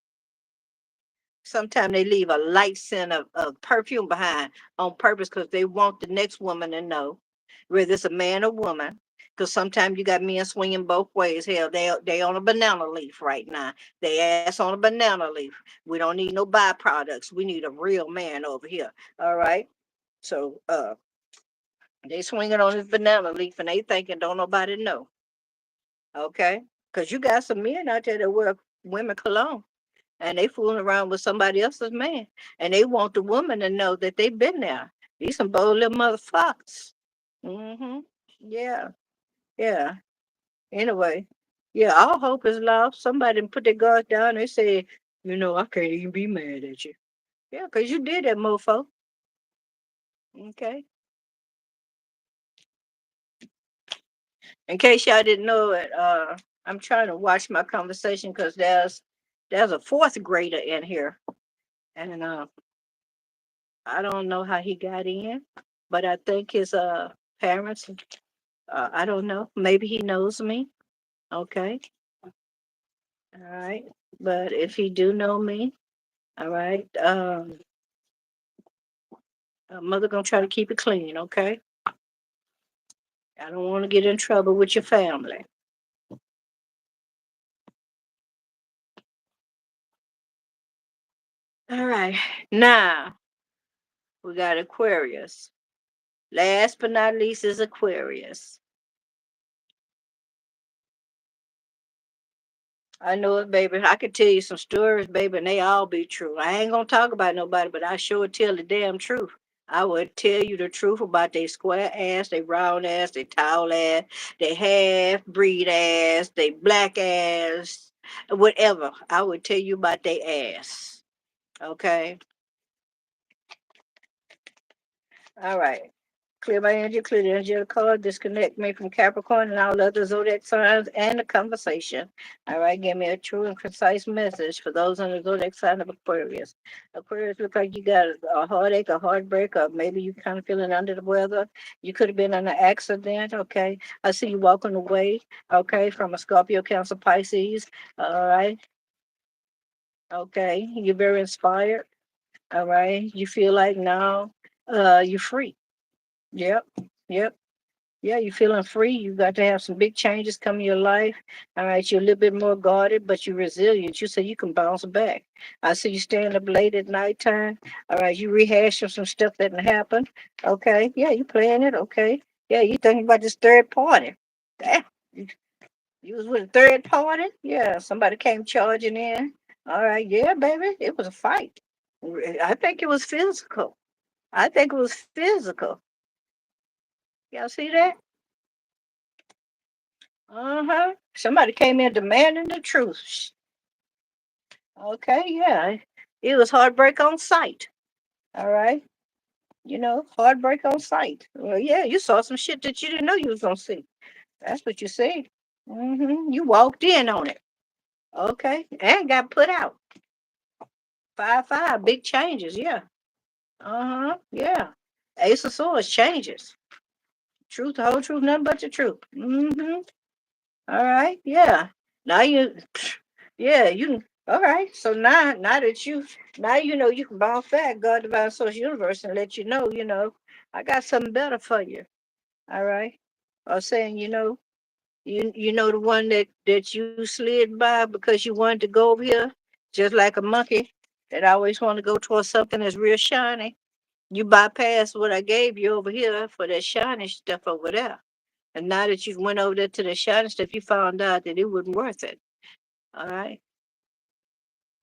Sometimes they leave a light scent of perfume behind on purpose because they want the next woman to know, whether it's a man or woman. Because sometimes you got men swinging both ways. Hell, they on a banana leaf right now. They ass on a banana leaf. We don't need no byproducts. We need a real man over here. All right. So they swinging on this banana leaf and they thinking don't nobody know. Okay. Because you got some men out there that wear women cologne and they fooling around with somebody else's man, and they want the woman to know that they've been there. These some bold little motherfuckers. Mm-hmm. Yeah, yeah. Anyway, yeah, all hope is lost. Somebody put their guards down. They say, I can't even be mad at you. Yeah, because you did that, mofo. Okay. In case y'all didn't know it, I'm trying to watch my conversation because there's a fourth grader in here, and I don't know how he got in, but I think his parents. I don't know. Maybe he knows me. Okay, all right. But if he do know me, all right. Mother gonna try to keep it clean. Okay. I don't want to get in trouble with your family. All right. Now we got Aquarius. Last but not least is Aquarius. I know it, baby. I could tell you some stories, baby, and they all be true. I ain't gonna talk about nobody, but I sure tell the damn truth. I would tell you the truth about they square ass, they round ass, they tall ass, they half breed ass, they black ass, whatever. I would tell you about they ass. Okay. All right. Clear my energy, clear the energy of the card, disconnect me from Capricorn and all other zodiac signs and the conversation. All right, give me a true and concise message for those on the zodiac sign of Aquarius. Aquarius look like you got a heartache, a heartbreak, or maybe you kind of feeling under the weather. You could have been in an accident, okay? I see you walking away, okay, from a Scorpio, Cancer, Pisces. All right, okay. You're very inspired. All right. You feel like now you're free. Yep. Yep. Yeah, you're feeling free. You got to have some big changes come in your life. All right, you're a little bit more guarded, but you're resilient. You say you can bounce back. I see you staying up late at nighttime. All right, you rehashing some stuff that didn't happen. Okay, yeah, you playing it. Okay, yeah, you thinking about this third party. Damn, you was with a third party. Yeah, somebody came charging in. All right, yeah, baby, it was a fight. I think it was physical. I think it was physical. Y'all see that? Uh-huh. Somebody came in demanding the truth. Okay, yeah. It was heartbreak on sight. All right. Heartbreak on sight. Well, yeah, you saw some shit that you didn't know you was gonna see. That's what you see. You walked in on it. Okay. And got put out. 5-5. Big changes, yeah. Uh-huh. Yeah. Ace of Swords changes. Truth, the whole truth, nothing but the truth. All right, yeah. Now you, yeah, you can. All right, so now you know you can bounce back, God, divine, social universe, and let you know, I got something better for you. All right, or saying, you know the one that you slid by because you wanted to go over here, just like a monkey that always want to go towards something that's real shiny. You bypassed what I gave you over here for that shiny stuff over there. And now that you went over there to the shiny stuff, you found out that it wasn't worth it. All right.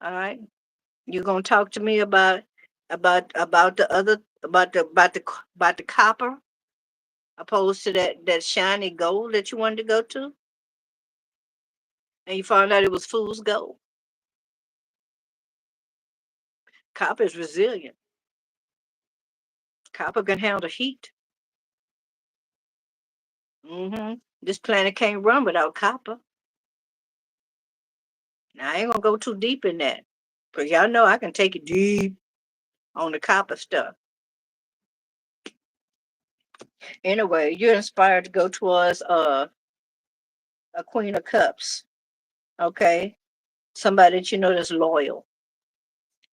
All right. You're gonna talk to me about the other about the copper opposed to that shiny gold that you wanted to go to, and you found out it was fool's gold. Copper is resilient. Copper can handle heat. This planet can't run without copper. Now I ain't gonna go too deep in that, cause y'all know I can take it deep on the copper stuff. Anyway, you're inspired to go towards a Queen of Cups. Okay, somebody that you know that's loyal,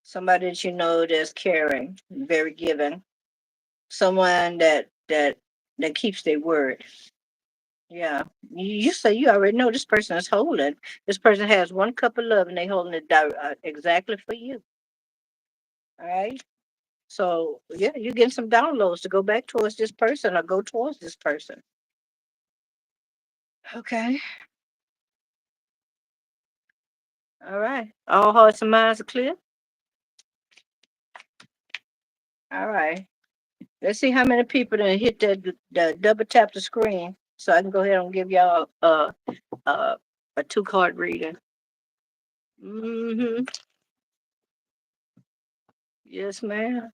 somebody that you know that's caring, very giving, someone that keeps their word. Yeah, you say you already know this person is holding. This person has one cup of love, and they holding it exactly for you. All right. So yeah, you're getting some downloads to go back towards this person or go towards this person. Okay. All right. All hearts and minds are clear. All right. Let's see how many people done hit the double tap the screen so I can go ahead and give y'all uh, a two-card reading. Mm-hmm. Yes, ma'am.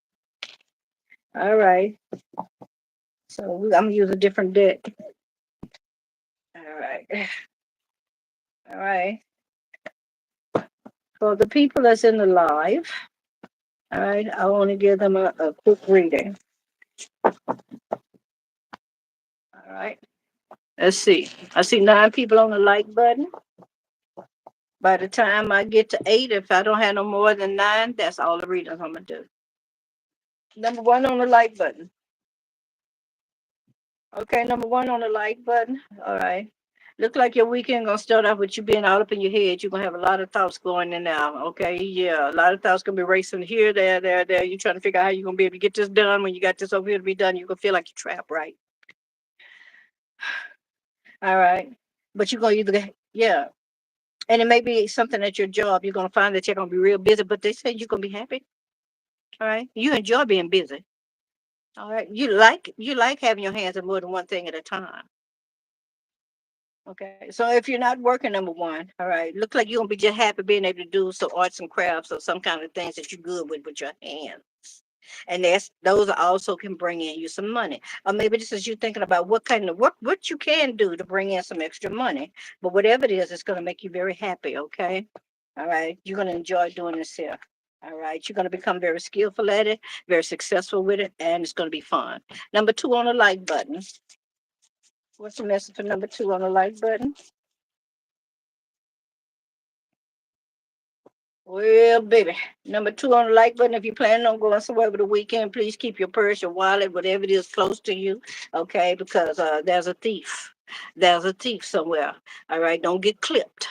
All right. So I'm gonna use a different deck. All right. All right. For the people that's in the live, all right, I want to give them a quick reading. All right. Let's see. I see 9 people on the like button. By the time I get to 8, if I don't have no more than 9, that's all the readings I'm going to do. Number 1 on the like button. Okay, number 1 on the like button. All right. Look like your weekend gonna start off with you being all up in your head. You're gonna have a lot of thoughts going in now. Okay, yeah, a lot of thoughts gonna be racing here, there. You're trying to figure out how you're gonna be able to get this done. When you got this over here to be done, you're gonna feel like you're trapped, right? All right, but you're gonna either, yeah, and it may be something at your job. You're gonna find that you're gonna be real busy, but they say you're gonna be happy. All right, you enjoy being busy. All right, you like having your hands in more than one thing at a time. Okay, so if you're not working, number 1, all right, look like you're gonna be just happy being able to do some arts and crafts or some kind of things that you're good with your hands. And those also can bring in you some money. Or maybe this is you thinking about what kind of what you can do to bring in some extra money. But whatever it is, it's gonna make you very happy, okay? All right. You're gonna enjoy doing this here. All right. You're gonna become very skillful at it, very successful with it, and it's gonna be fun. Number 2 on the like button. What's the message for number 2 on the like button? Well, baby, number 2 on the like button. If you're planning on going somewhere over the weekend, please keep your purse, your wallet, whatever it is close to you, okay? Because there's a thief. There's a thief somewhere. All right, don't get clipped.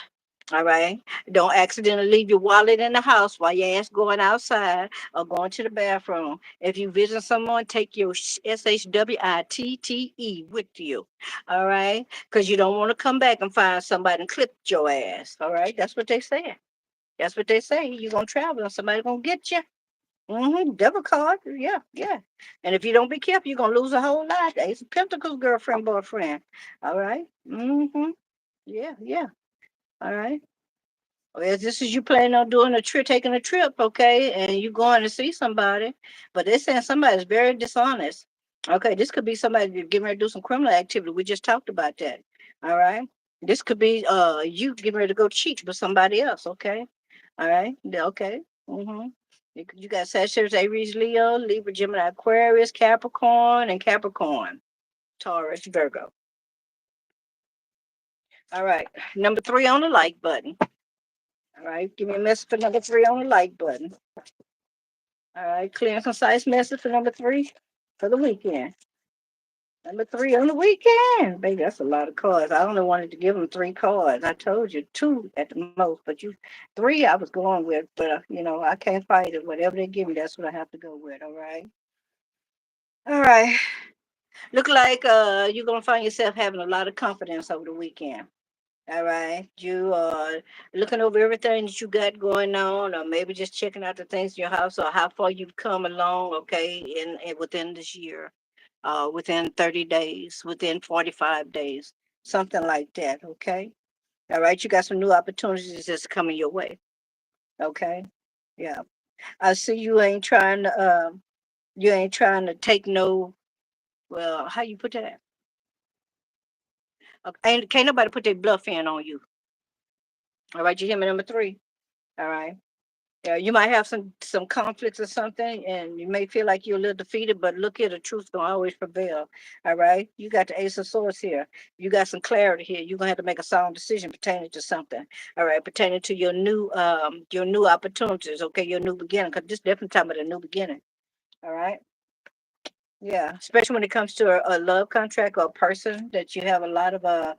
All right, don't accidentally leave your wallet in the house while your ass going outside or going to the bathroom. If you visit someone, take your SHWITTE with you. All right, because you don't want to come back and find somebody and clip your ass. All right, that's what they said. That's what they say. You're gonna travel and somebody gonna get you. Devil card. Yeah, yeah. And if you don't be careful, you're gonna lose a whole lot. Ace of Pentacles, girlfriend, boyfriend. All right. Yeah, yeah. All right. Well, if this is you planning on doing a trip, taking a trip, okay, and you going to see somebody, but they're saying somebody's very dishonest. Okay, this could be somebody getting ready to do some criminal activity. We just talked about that. All right. This could be you getting ready to go cheat with somebody else. Okay. All right. Yeah, okay. Mm-hmm. You got Sagittarius, Aries, Leo, Libra, Gemini, Aquarius, Capricorn, and Capricorn, Taurus, Virgo. All right. Number 3 on the like button. All right. Give me a message for number 3 on the like button. All right. Clear and concise message for number 3 for the weekend. Number 3 on the weekend. Baby, that's a lot of cards. I only wanted to give them 3 cards. I told you 2 at the most, but 3 I was going with. But, I can't fight it. Whatever they give me, that's what I have to go with. All right. All right. Look like you're going to find yourself having a lot of confidence over the weekend. All right. You are looking over everything that you got going on, or maybe just checking out the things in your house or how far you've come along, okay, in within this year, within 30 days, within 45 days, something like that, okay? All right. You got some new opportunities that's coming your way, okay? Yeah. I see you ain't trying to take no, well, how you put that? Okay. Ain't, can't nobody put their bluff in on you. All right. You hear me, number 3? All right. Yeah, you might have some conflicts or something, and you may feel like you're a little defeated, but look here, the truth gonna always prevail. All right, you got the Ace of Swords here. You got some clarity here. You're gonna have to make a sound decision pertaining to something. All right, pertaining to your new opportunities. Okay, your new beginning, because this definitely time of a new beginning. All right. Yeah, especially when it comes to a love contract or a person that you have a lot of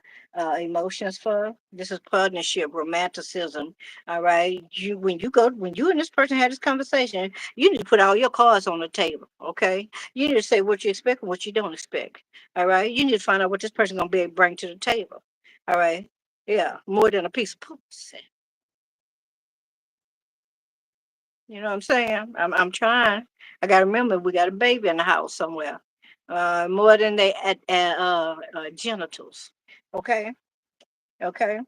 emotions for. This is partnership, romanticism. All right. When you and this person had this conversation, you need to put all your cards on the table. Okay. You need to say what you expect and what you don't expect. All right. You need to find out what this person gonna be able to bring to the table. All right. Yeah, more than a piece of pussy. You know what I'm saying? I'm trying. I gotta remember we got a baby in the house somewhere. More than they genitals. Okay, okay.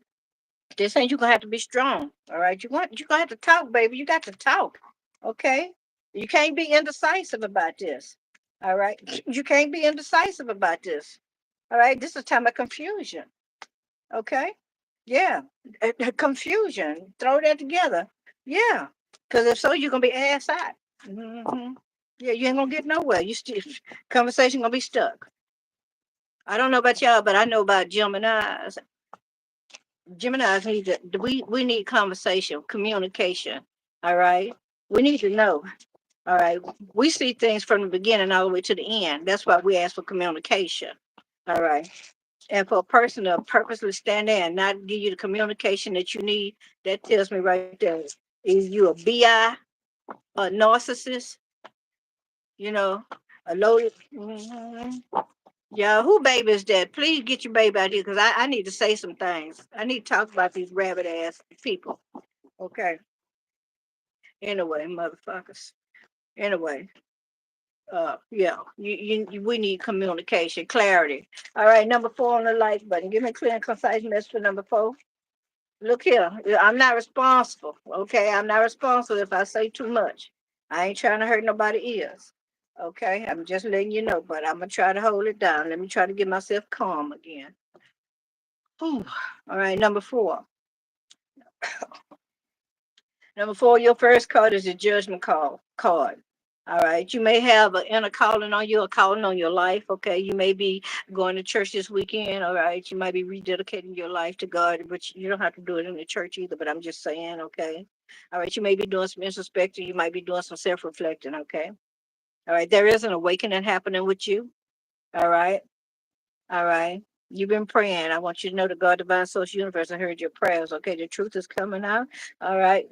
This ain't you gonna have to be strong. All right, you gonna have to talk, baby. You got to talk. Okay, you can't be indecisive about this. All right, you can't be indecisive about this. All right, this is a time of confusion. Okay. Yeah. Confusion. Throw that together. Yeah. Because if so, you're gonna be ass out. Hmm. Yeah, you ain't gonna get nowhere. You still conversation gonna be stuck. I don't know about y'all, but I know about Gemini's. Gemini's need to we need conversation, communication. All right. We need to know. All right. We see things from the beginning all the way to the end. That's why we ask for communication. All right. And for a person to purposely stand there and not give you the communication that you need, that tells me right there, is you a BI, a narcissist, you know, a loaded. Mhm. Yeah, who baby is that? Please get your baby out here because I need to say some things. I need to talk about these rabbit ass people. Okay. Anyway, motherfuckers. Anyway, yeah, we need communication, clarity. All right, number 4 on the like button. Give me a clear and concise message for number 4. Look here, I'm not responsible. Okay, I'm not responsible if I say too much. I ain't trying to hurt nobody's ears. Okay, I'm just letting you know, but I'm gonna try to hold it down. Let me try to get myself calm again. Whew. All right, number 4. Number 4, your first card is a judgment call card. All right. You may have an inner calling on you, a calling on your life. Okay. You may be going to church this weekend. All right. You might be rededicating your life to God, but you don't have to do it in the church either. But I'm just saying, okay. All right. You may be doing some introspecting. You might be doing some self-reflecting. Okay. All right. There is an awakening happening with you. All right. All right. You've been praying. I want you to know that God, divine source, universe, I heard your prayers. Okay. The truth is coming out. All right.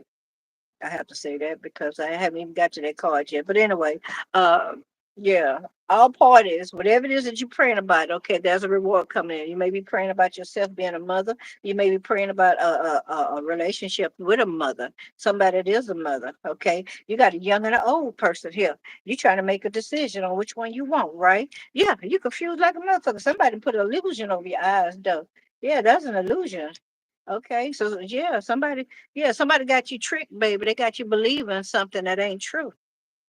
I have to say that because I haven't even got to that card yet. But anyway, uh, yeah, all parties, whatever it is that you're praying about, okay, there's a reward coming in. You may be praying about yourself being a mother. You may be praying about a relationship with a mother, somebody that is a mother. Okay, you got a young and an old person here. You're trying to make a decision on which one you want, right? Yeah, you confused like a motherfucker. Somebody put an illusion over your eyes, though. Yeah, that's an illusion. Okay, so yeah, somebody got you tricked, baby. They got you believing something that ain't true.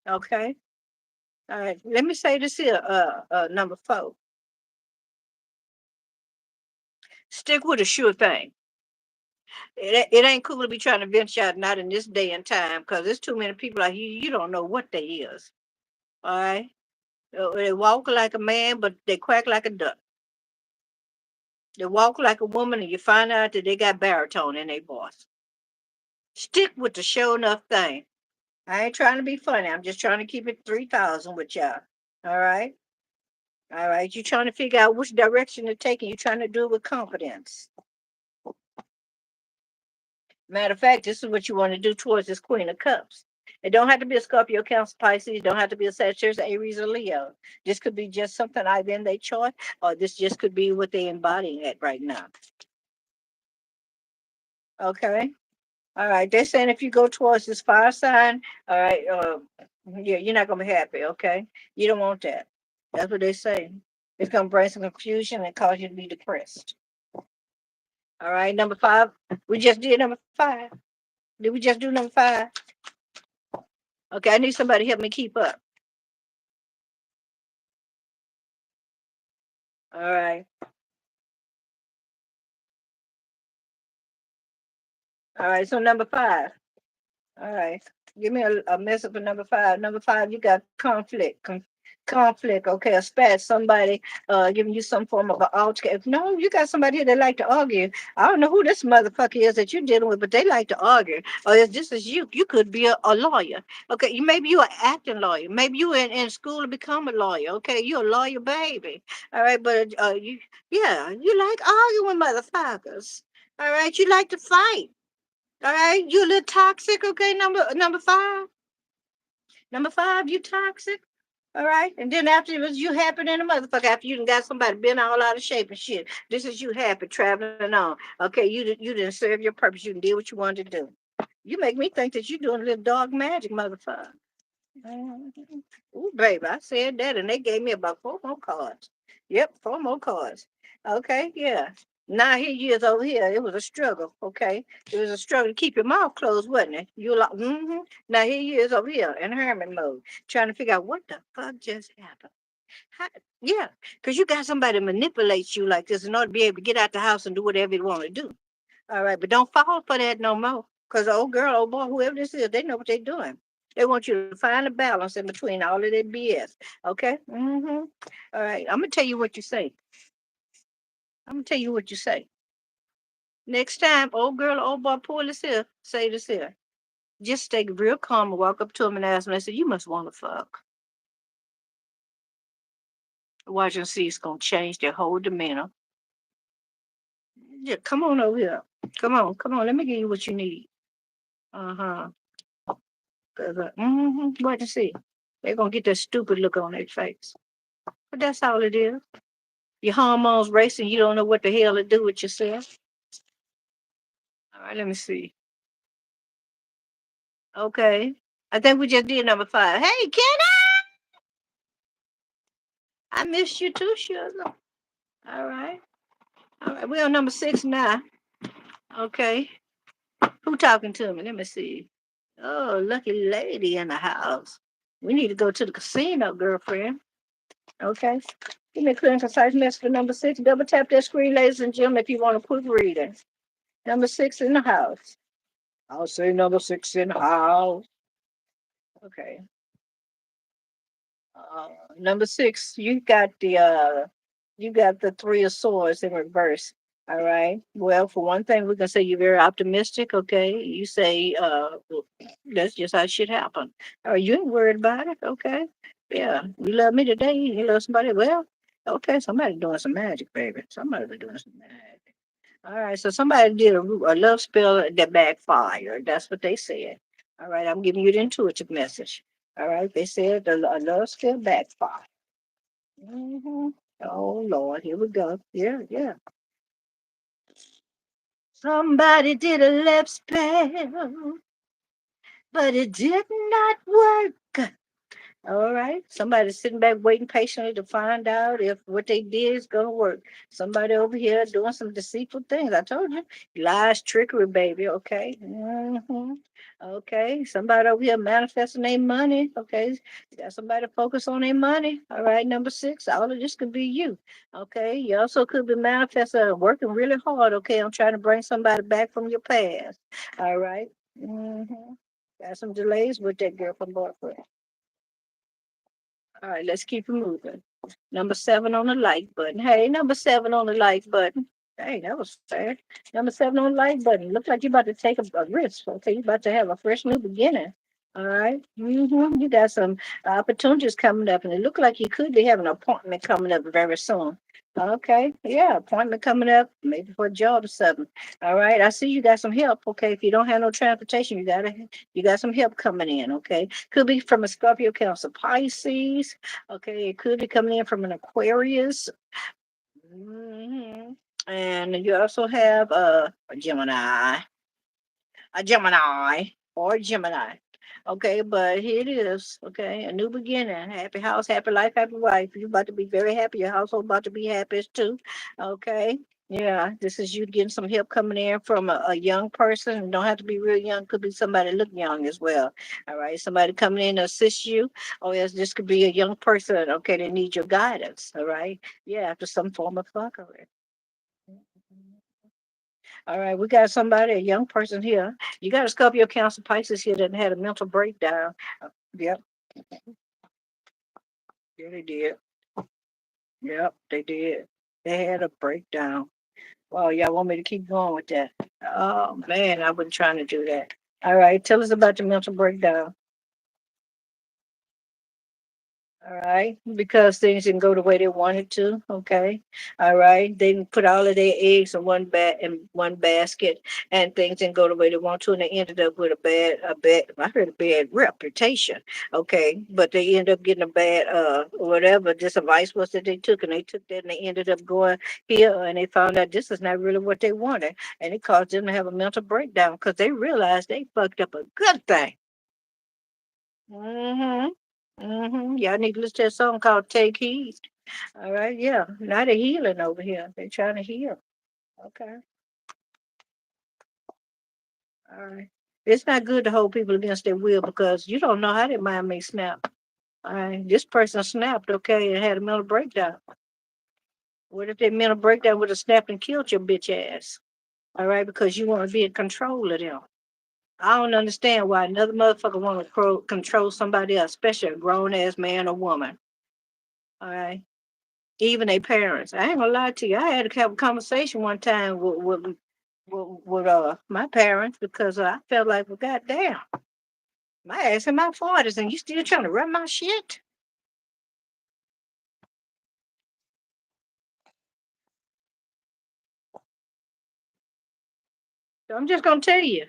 Okay, all right. Let me say this here. Number 4. Stick with a sure thing. It ain't cool to be trying to venture out, not in this day and time, because there's too many people like you. You don't know what they is. All right, they walk like a man, but they quack like a duck. They walk like a woman, and you find out that they got baritone in their voice. Stick with the sure enough thing. I ain't trying to be funny. I'm just trying to keep it 3,000 with y'all. All right. All right. You're trying to figure out which direction to take, and you're trying to do it with confidence. Matter of fact, this is what you want to do towards this Queen of Cups. It don't have to be a Scorpio, Cancer, Pisces. It don't have to be a Sagittarius, Aries, or Leo. This could be just something either in their chart, or this just could be what they're embodying at right now. Okay. All right. They're saying if you go towards this fire sign, all right, yeah, you're not gonna be happy. Okay. You don't want that. That's what they say. It's gonna bring some confusion and cause you to be depressed. All right, number 5. We just did number 5. Did we just do number 5? Okay, I need somebody to help me keep up. All right. All right. So number 5. All right. Give me a message for number 5. Number 5, you got conflict. Conflict. Okay, a spat. Somebody giving you some form of an altercation. No, you got somebody here that like to argue. I don't know who this motherfucker is that you're dealing with, but they like to argue. Or is this is you? You could be a lawyer. Okay, maybe you're an acting lawyer. Maybe you in school to become a lawyer. Okay, you're a lawyer, baby. All right, but yeah, you like arguing, motherfuckers. All right, you like to fight. All right, you a little toxic, okay? Number 5. Number 5, you toxic. All right. And then afterwards, you happy than a motherfucker after you done got somebody been all out of shape and shit. This is you happy traveling on. Okay, you didn't serve your purpose. You did what you wanted to do. You make me think that you're doing a little dog magic, motherfucker. Mhm. Ooh, baby, I said that, and they gave me about 4 more cards. Yep, 4 more cards. Okay, yeah. Now here you is over here. It was a struggle. Okay, it was a struggle to keep your mouth closed, wasn't it? You like, mm-hmm. Now here you is over here in hermit mode, trying to figure out what the fuck just happened. How, yeah, because you got somebody to manipulate you like this in order to be able to get out the house and do whatever you want to do. All right, but don't fall for that no more. Because the old girl, old boy, whoever this is, they know what they're doing. They want you to find a balance in between all of that BS. Okay? All right, I'm going to tell you what you say. I'm going to tell you what you say. Next time, old girl, old boy, pull this here, say this here. Just stay real calm and walk up to him and ask him, I said, you must want to fuck. Watch and see, it's going to change their whole demeanor. Yeah, come on over here. Come on. Let me give you what you need. Uh-huh. Watch and see. They're going to get that stupid look on their face. But that's all it is. Your hormones racing. You don't know what the hell to do with yourself. All right, let me see. Okay. I think we just did number 5. Hey, Kenna! I missed you too, sugar. All right. All right. We're on number 6 now. Okay. Who talking to me? Let me see. Oh, lucky lady in the house. We need to go to the casino, girlfriend. Okay. Give me a clear and concise message for number 6. Double tap that screen, ladies and gentlemen, if you want to quit reading. Number 6 in the house. I'll say number 6 in the house. Okay. Number 6, you got the 3 of swords in reverse. All right. Well, for one thing, we can say you're very optimistic. Okay. You say that's just how shit happen. Or you ain't worried about it. Okay. Yeah. You love me today. You love somebody. Well, okay. Somebody doing some magic, baby. Somebody doing some magic. All right. So somebody did a love spell that backfired. That's what they said. All right. I'm giving you the intuitive message. All right. They said a love spell backfired. hmm Oh Lord, here we go. Yeah, yeah. Somebody did a lip spell, but it did not work. All right. Somebody's sitting back waiting patiently to find out if what they did is going to work. Somebody over here doing some deceitful things. I told you. Lies, trickery, baby. Okay. Okay. Somebody over here manifesting their money. Okay. You got somebody to focus on their money. All right. Number 6. All of this could be you. Okay. You also could be manifesting, working really hard. Okay. I'm trying to bring somebody back from your past. All right. Got some delays with that girl from boyfriend. All right, let's keep it moving. Number 7 on the like button. Hey, number 7 on the like button. Hey, that was fair. Number 7 on the like button. Looks like you're about to take a risk. Okay, you're about to have a fresh new beginning. All right. You got some opportunities coming up, and it look like you could be having an appointment coming up very soon. Okay. Yeah, appointment coming up, maybe for a job or something. All right. I see you got some help. Okay. If you don't have no transportation, you got some help coming in. Okay. Could be from a Scorpio, Cancer, Pisces. Okay. It could be coming in from an Aquarius. hmm And you also have a Gemini or Gemini. Okay, but here it is. Okay, a new beginning. Happy house, happy life, happy wife. You're about to be very happy. Your household about to be happy too. Okay. Yeah, this is you getting some help coming in from a young person. Don't have to be real young. Could be somebody look young as well. All right, somebody coming in to assist you. Oh yes, this could be a young person. Okay, they need your guidance. All right. Yeah, after some form of fuckery. All right, we got somebody, a young person here. You got a Scorpio, Cancer, Pisces here that had a mental breakdown. Yep, yeah, they did. Yep, they did. They had a breakdown. Well, y'all want me to keep going with that? Oh man, I wasn't trying to do that. All right, tell us about your mental breakdown. All right, because things didn't go the way they wanted to. Okay, all right, they didn't put all of their eggs in one basket, and things didn't go the way they want to, and they ended up with a bad. I heard a bad reputation. Okay, but they ended up getting a bad whatever. This advice was that they took, and they took that, and they ended up going here, and they found out this is not really what they wanted, and it caused them to have a mental breakdown because they realized they fucked up a good thing. Mhm. Y'all need to listen to a song called "Take Heed." All right, yeah. Now they're healing over here. They're trying to heal. Okay, all right. It's not good to hold people against their will because you don't know how their mind may snap. All right. This person snapped, okay, and had a mental breakdown. What if that mental breakdown would have snapped and killed your bitch ass? All right, because you want to be in control of them. I don't understand why another motherfucker want to control somebody else, especially a grown ass man or woman. All right. Even their parents. I ain't gonna lie to you. I had to have a conversation one time with my parents because I felt like, well, goddamn, my ass in my 40s and you still trying to run my shit? So I'm just gonna tell you,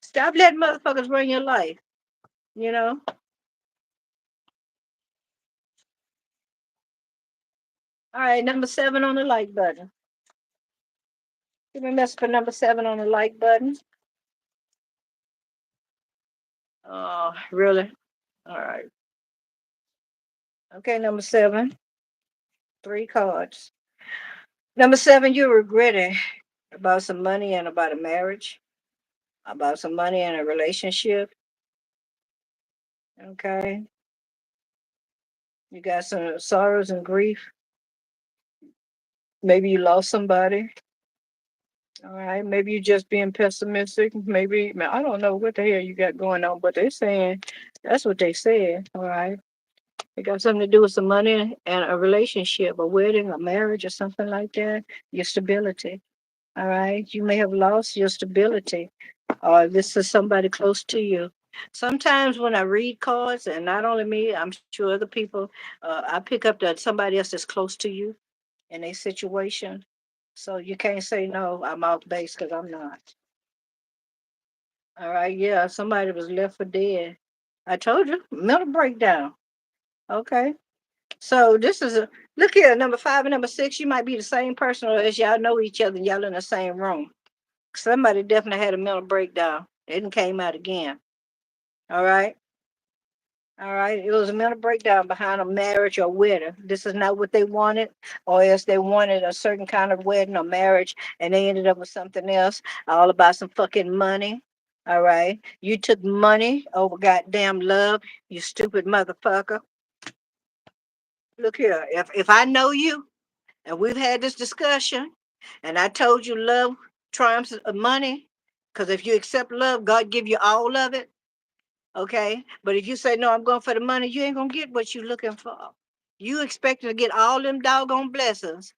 stop letting motherfuckers run your life. You know. All right, number 7 on the like button. Give me a message for number 7 on the like button. Oh, really? All right. Okay, number 7. 3 cards. Number 7, you're regretting about some money and about a marriage, about some money and a relationship. Okay. You got some sorrows and grief. Maybe you lost somebody. All right. Maybe you're just being pessimistic. Maybe, man, I don't know what the hell you got going on, but they're saying that's what they said. All right. It got something to do with some money and a relationship, a wedding, a marriage, or something like that. Your stability. All right. You may have lost your stability, or this is somebody close to you. Sometimes when I read cards, and not only me, I'm sure other people, I pick up that somebody else is close to you in a situation. So you can't say no, I'm off base because I'm not. All right, yeah, somebody was left for dead. I told you, mental breakdown. Okay. So this is a look here, number 5 and number 6, you might be the same person or as y'all know each other, y'all in the same room. Somebody definitely had a mental breakdown. It didn't came out again. All right. All right. It was a mental breakdown behind a marriage or wedding. This is not what they wanted, or else they wanted a certain kind of wedding or marriage and they ended up with something else, all about some fucking money. All right. You took money over goddamn love, you stupid motherfucker. Look here. If I know you and we've had this discussion and I told you love triumphs of money, because if you accept love, God give you all of it. Okay. But if you say, no, I'm going for the money, you ain't going to get what you're looking for. You expecting to get all them doggone blessings.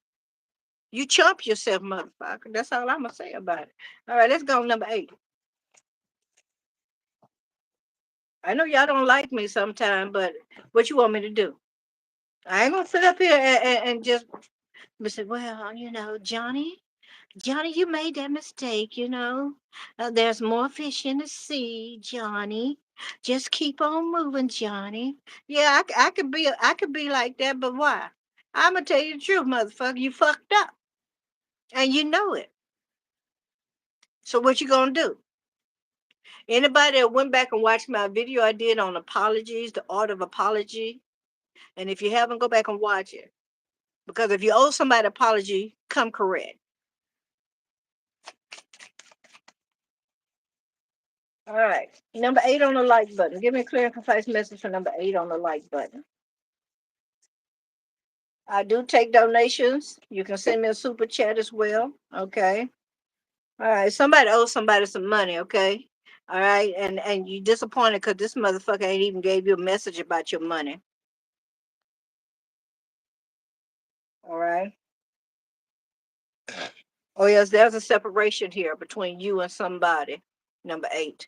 You chump yourself, motherfucker. That's all I'm going to say about it. All right, let's go to number 8. I know y'all don't like me sometime, but what you want me to do? I ain't going to sit up here and just say, well, Johnny, you made that mistake, there's more fish in the sea, Johnny. Just keep on moving, Johnny. Yeah, I could be like that, but why? I'm gonna tell you the truth, motherfucker. You fucked up, and you know it. So what you gonna do? Anybody that went back and watched my video I did on apologies, the art of apology, and if you haven't, go back and watch it. Because if you owe somebody an apology, come correct. All right. Number 8 on the like button. Give me a clear and concise message for number 8 on the like button. I do take donations. You can send me a super chat as well. Okay. All right. Somebody owes somebody some money. Okay. All right. And you disappointed because this motherfucker ain't even gave you a message about your money. All right. Oh yes, there's a separation here between you and somebody. Number 8.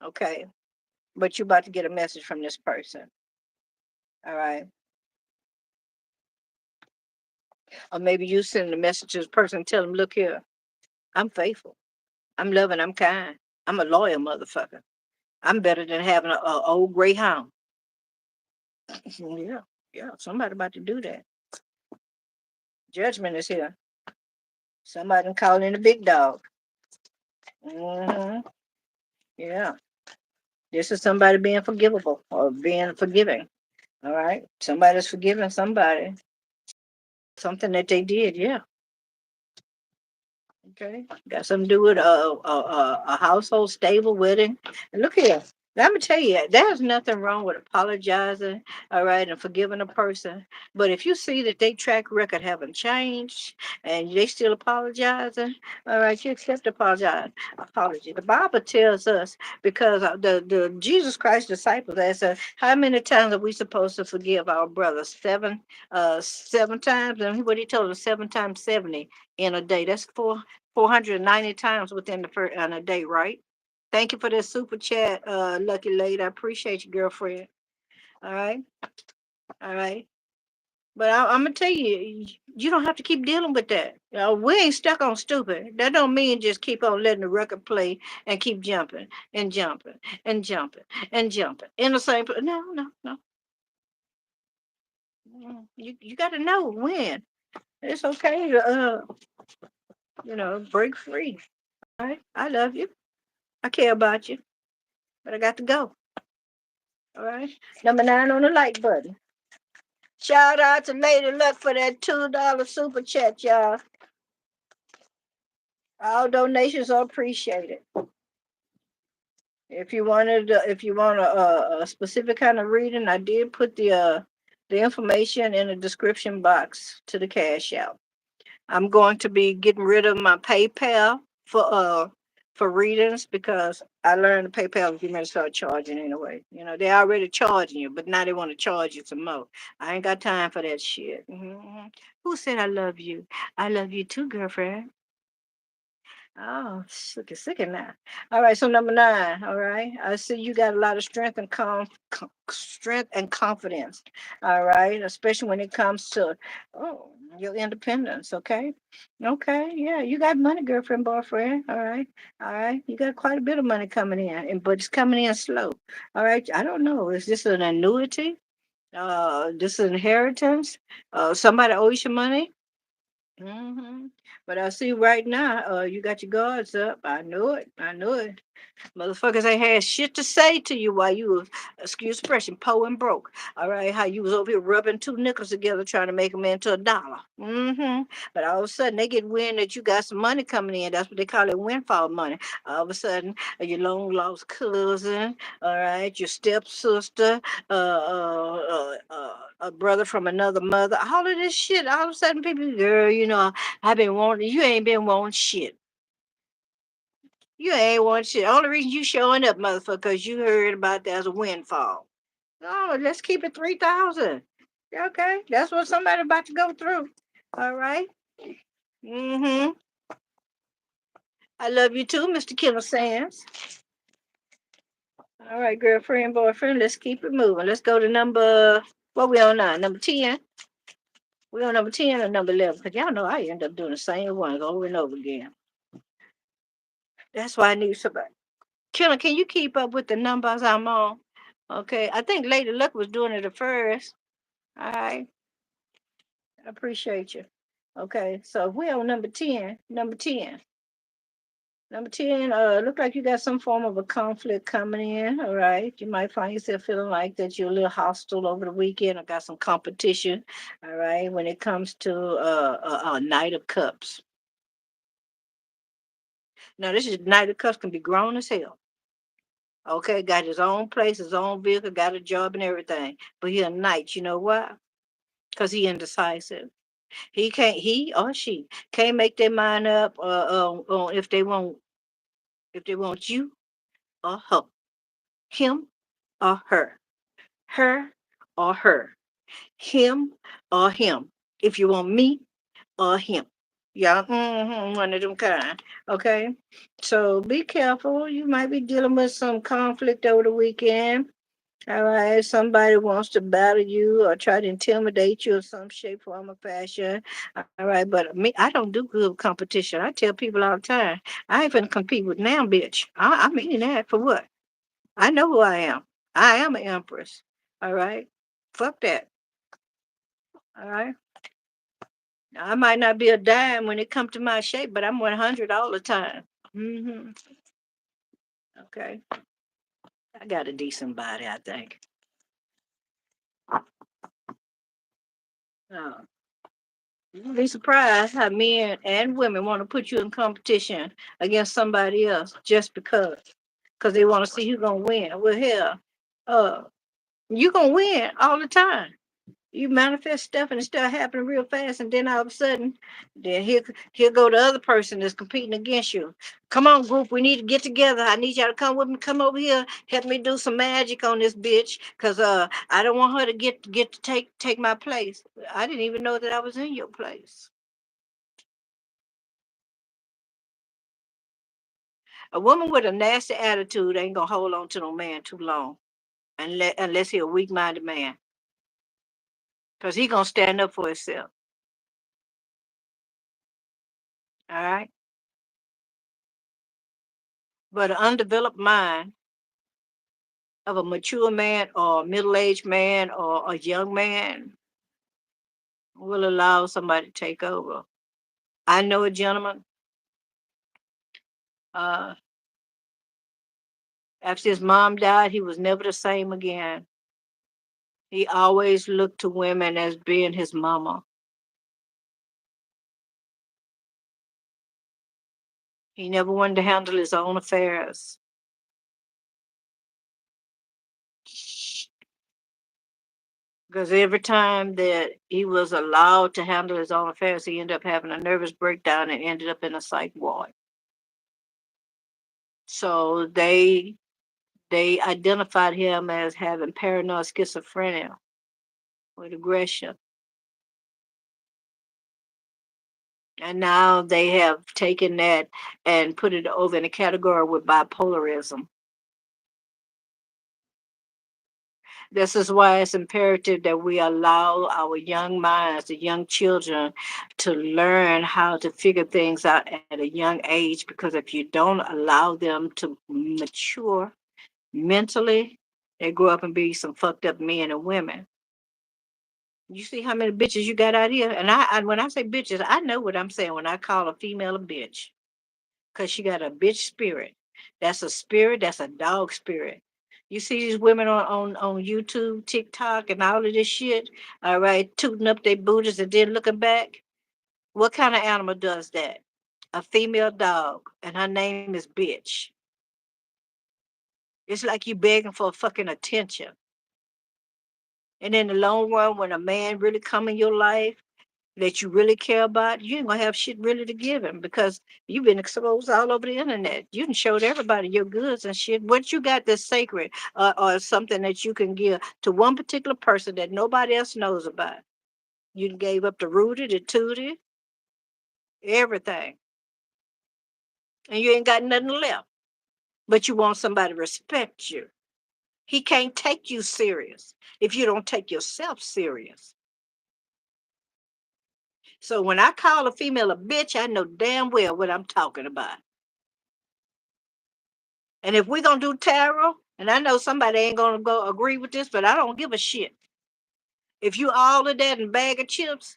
Okay. But you're about to get a message from this person. All right. Or maybe you send a message to this person and tell them, look here, I'm faithful. I'm loving. I'm kind. I'm a loyal motherfucker. I'm better than having a old greyhound. Yeah, yeah. Somebody about to do that. Judgment is here. Somebody calling in the big dog. Hmm. Yeah. This is somebody being forgivable or being forgiving. All right. Somebody's forgiving somebody. Something that they did. Yeah. Okay. Got something to do with a household stable wedding. And look here. I'm gonna tell you, there's nothing wrong with apologizing, all right, and forgiving a person. But if you see that they track record haven't changed and they still apologizing, all right, you accept apology. The Bible tells us because the Jesus Christ disciples asked us, how many times are we supposed to forgive our brothers? Seven times, and what he told us, 7 times 70 in a day. That's 490 times within the first in a day, right? Thank you for this super chat, Lucky Lady. I appreciate you, girlfriend. All right, all right. But I'm gonna tell you, you don't have to keep dealing with that. We ain't stuck on stupid. That don't mean just keep on letting the record play and keep jumping and jumping and jumping and jumping in the same place. No, no, no. You got to know when it's okay to break free. All right, I love you. I care about you, but I got to go. All right. Number 9 on the like button. Shout out to Lady Luck for that $2 super chat, y'all. All donations are appreciated. If you want a specific kind of reading, I did put the information in the description box to the Cash App. I'm going to be getting rid of my PayPal for readings because I learned the PayPal is going to start charging anyway. They're already charging you, but now they want to charge you some more. I ain't got time for that shit. Who said I love you? I love you too, girlfriend. Oh, sick it now. All right, so number 9. All right, I see you got a lot of strength and strength and confidence. All right, especially when it comes to your independence. Okay, okay, yeah, you got money, girlfriend, boyfriend. All right, you got quite a bit of money coming in, but it's coming in slow. All right, I don't know. Is this an annuity? This is inheritance? Somebody owes you money? But I see right now, you got your guards up. I knew it. I knew it. Motherfuckers ain't had shit to say to you while you was, excuse the expression, poor and broke. All right, how you was over here rubbing 2 nickels together trying to make them into a dollar. But all of a sudden they get wind that you got some money coming in. That's what they call it, windfall money. All of a sudden, your long lost cousin, all right, your stepsister, a brother from another mother, all of this shit. All of a sudden, people, girl, I've been wanting. You ain't been wanting shit. You ain't want shit. Only reason you showing up, motherfucker, because you heard about there's a windfall. Oh, let's keep it 3,000. Okay, that's what somebody about to go through. All right. Mm-hmm. I love you too, Mr. Killer Sands. All right, girlfriend, boyfriend. Let's keep it moving. Let's go to number. What we on now? Number 10. We on number 10 or number 11? Because y'all know I end up doing the same ones over and over again. That's why I need somebody. Killer, can you keep up with the numbers I'm on? Okay, I think Lady Luck was doing it at first. All right, I appreciate you. Okay, so we're on number 10. Number 10. Number 10, look like you got some form of a conflict coming in. All right, you might find yourself feeling like that you're a little hostile over the weekend or got some competition. All right, when it comes to a Knight of Cups. Now, this is Knight of Cups can be grown as hell. Okay, got his own place, his own vehicle, got a job and everything. But he a knight. You know why? Because he indecisive. He or she can't make their mind up if they want you or her, him or her or her, him or him. If you want me or him. Yeah, one of them kind. Okay. So be careful. You might be dealing with some conflict over the weekend. All right, somebody wants to battle you or try to intimidate you in some shape, form, or fashion. All right, but me, I don't do good competition. I tell people all the time, I ain't finna compete with now, bitch. I mean that for what? I know who I am. I am an empress. All right, fuck that. All right, I might not be a dime when it comes to my shape, but I'm 100 all the time. Okay, I got a decent body, I think. Oh. You'd be surprised how men and women want to put you in competition against somebody else just because. because they want to see who's gonna win. Well, hell, uh, you gonna win all the time. You manifest stuff and it start happening real fast, and then all of a sudden, then here go the other person that's competing against you. Come on, group, we need to get together. I need y'all to come with me. Come over here, help me do some magic on this bitch, cause I don't want her to get to take my place. I didn't even know that I was in your place. A woman with a nasty attitude ain't gonna hold on to no man too long, unless he a weak-minded man, cause he gonna stand up for himself. All right, but an undeveloped mind of a mature man or a middle-aged man or a young man will allow somebody to take over. I know a gentleman, uh, after his mom died, he was never the same again. He always looked to women as being his mama. He never wanted to handle his own affairs. Because every time that he was allowed to handle his own affairs, he ended up having a nervous breakdown and ended up in a psych ward. So they identified him as having paranoid schizophrenia with aggression. And now they have taken that and put it over in a category with bipolarism. This is why it's imperative that we allow our young minds, the young children, to learn how to figure things out at a young age. Because if you don't allow them to mature mentally, they grow up and be some fucked up men and women. You see how many bitches you got out here? And when I say bitches, I know what I'm saying when I call a female a bitch. Because she got a bitch spirit. That's a spirit, that's a dog spirit. You see these women on YouTube, TikTok, and all of this shit, all right, tooting up their booties and then looking back. What kind of animal does that? A female dog, and her name is bitch. It's like you begging for fucking attention. And in the long run, when a man really come in your life, that you really care about, you ain't gonna have shit really to give him because you've been exposed all over the internet. You can show everybody your goods and shit. What you got that's sacred or something that you can give to one particular person that nobody else knows about. You gave up the Rudy, the Tootie, everything. And you ain't got nothing left. But you want somebody to respect you. He can't take you serious if you don't take yourself serious. So when I call a female a bitch, I know damn well what I'm talking about. And if we're gonna do tarot, and I know somebody ain't gonna go agree with this, but I don't give a shit. If you all of that and bag of chips,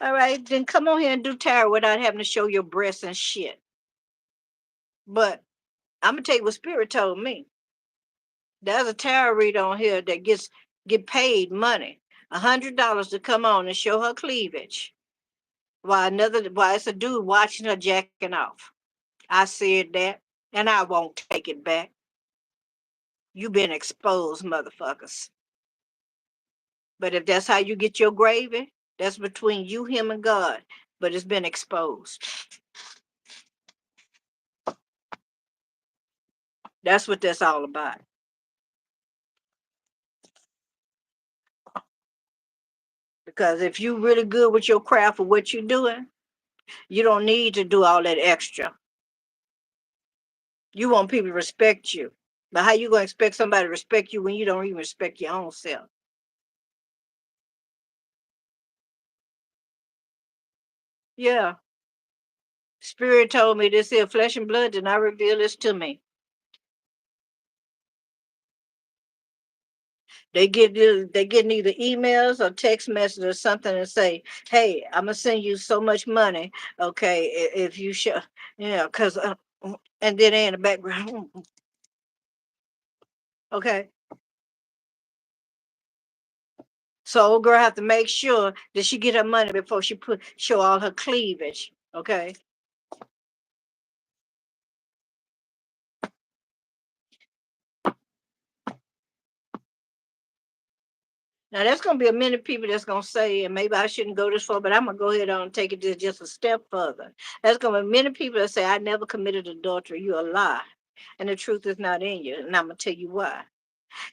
all right, then come on here and do tarot without having to show your breasts and shit. But I'm gonna tell you what Spirit told me. There's a tarot reader on here that get paid money, $100 to come on and show her cleavage, while it's a dude watching her jacking off. I said that, and I won't take it back. You been exposed, motherfuckers. But if that's how you get your gravy, that's between you, him, and God. But it's been exposed. That's what that's all about. Because if you really good with your craft or what you're doing, you don't need to do all that extra. You want people to respect you. But how you gonna expect somebody to respect you when you don't even respect your own self? Yeah. Spirit told me this here flesh and blood did not reveal this to me. They get either emails or text messages or something and say, "Hey, I'm gonna send you so much money, okay? If you show, because and then they in the background, okay. So old girl have to make sure that she get her money before she show all her cleavage, okay? Now there's gonna be a many people that's gonna say, and maybe I shouldn't go this far, but I'm gonna go ahead on and take it just a step further. There's gonna be many people that say, I never committed adultery. You're a lie. And the truth is not in you. And I'm gonna tell you why.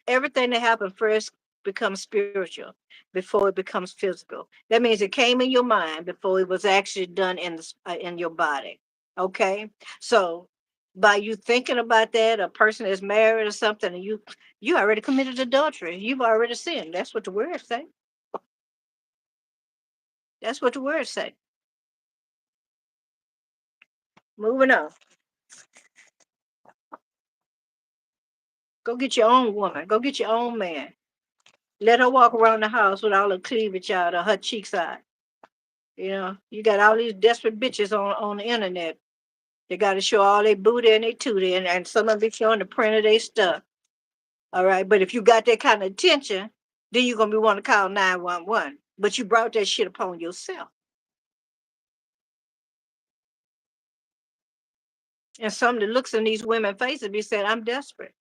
Everything that happened first becomes spiritual before it becomes physical. That means it came in your mind before it was actually done in your body. Okay, so by you thinking about that, a person that's married or something, and you already committed adultery. You've already sinned. That's what the words say. That's what the words say. Moving on. Go get your own woman. Go get your own man. Let her walk around the house with all her cleavage out or her cheeks out. You know, you got all these desperate bitches on the internet. They got to show all their booty and their tootie, and some of them showing the print of their stuff. All right, but if you got that kind of attention, then you're gonna be wanting to call 911. But you brought that shit upon yourself. And some that looks in these women's faces be saying, "I'm desperate.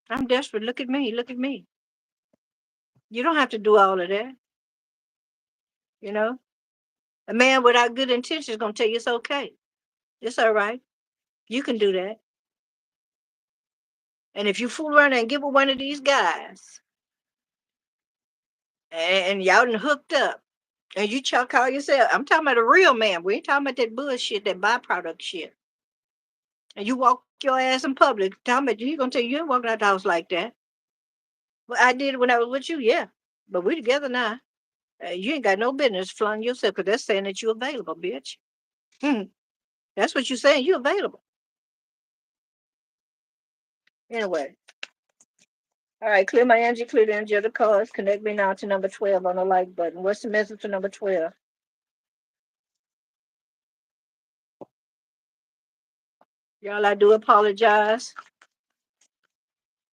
I'm desperate. Look at me. Look at me." You don't have to do all of that. You know, a man without good intentions is gonna tell you it's okay. It's all right. You can do that. And if you fool around and get with one of these guys, and y'all done hooked up, and you call yourself, I'm talking about a real man. We ain't talking about that bullshit, that byproduct shit. And you walk your ass in public, talking about you gonna tell you ain't walking out the house like that. Well, I did it when I was with you, yeah. But we together now. You ain't got no business flaunting yourself because that's saying that you're available, bitch. Hmm. That's what you're saying. You're available. Anyway. All right, clear my energy, clear the energy of the cards. Connect me now to number 12 on the like button. What's the message for number 12? Y'all, I do apologize,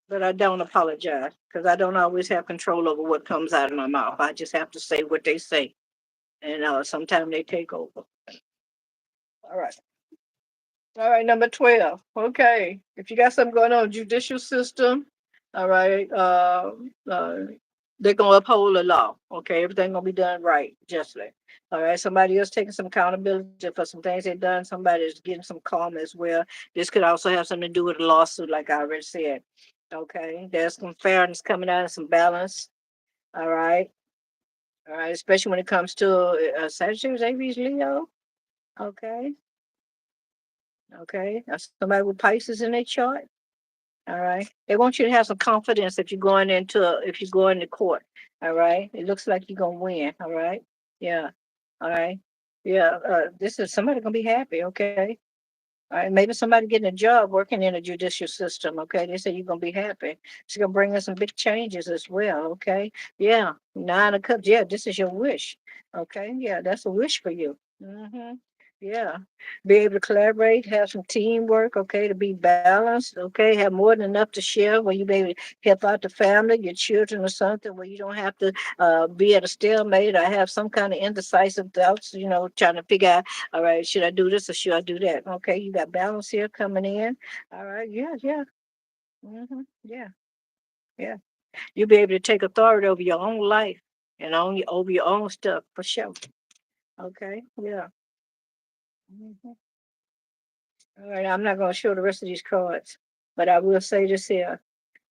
but I don't apologize because I don't always have control over what comes out of my mouth. I just have to say what they say. And sometimes they take over. All right. All right, number 12. Okay. If you got something going on, judicial system, all right, they're going to uphold the law. Okay. Everything going to be done right, justly. All right. Somebody else taking some accountability for some things they've done. Somebody is getting some karma as well. This could also have something to do with a lawsuit, like I already said. Okay. There's some fairness coming out and some balance. All right. All right. Especially when it comes to Sagittarius, Aries, Leo. Okay. Okay. Somebody with Pisces in their chart. All right. They want you to have some confidence if you're going if you go into court. All right. It looks like you're gonna win. All right. Yeah. All right. Yeah. This is somebody gonna be happy. Okay. All right. Maybe somebody getting a job working in the judicial system. Okay. They say you're gonna be happy. It's gonna bring us some big changes as well. Okay. Yeah. 9 of Cups. Yeah. This is your wish. Okay. Yeah. That's a wish for you. Yeah. Be able to collaborate, have some teamwork, okay, to be balanced, okay, have more than enough to share where you maybe help out the family, your children or something, where you don't have to be at a stalemate or have some kind of indecisive thoughts, trying to figure out, all right, should I do this or should I do that? Okay, you got balance here coming in. All right, yeah, yeah. Yeah, yeah. You'll be able to take authority over your own life and over your own stuff for sure. Okay, yeah. Mhm. All right, I'm not going to show the rest of these cards, but I will say this here.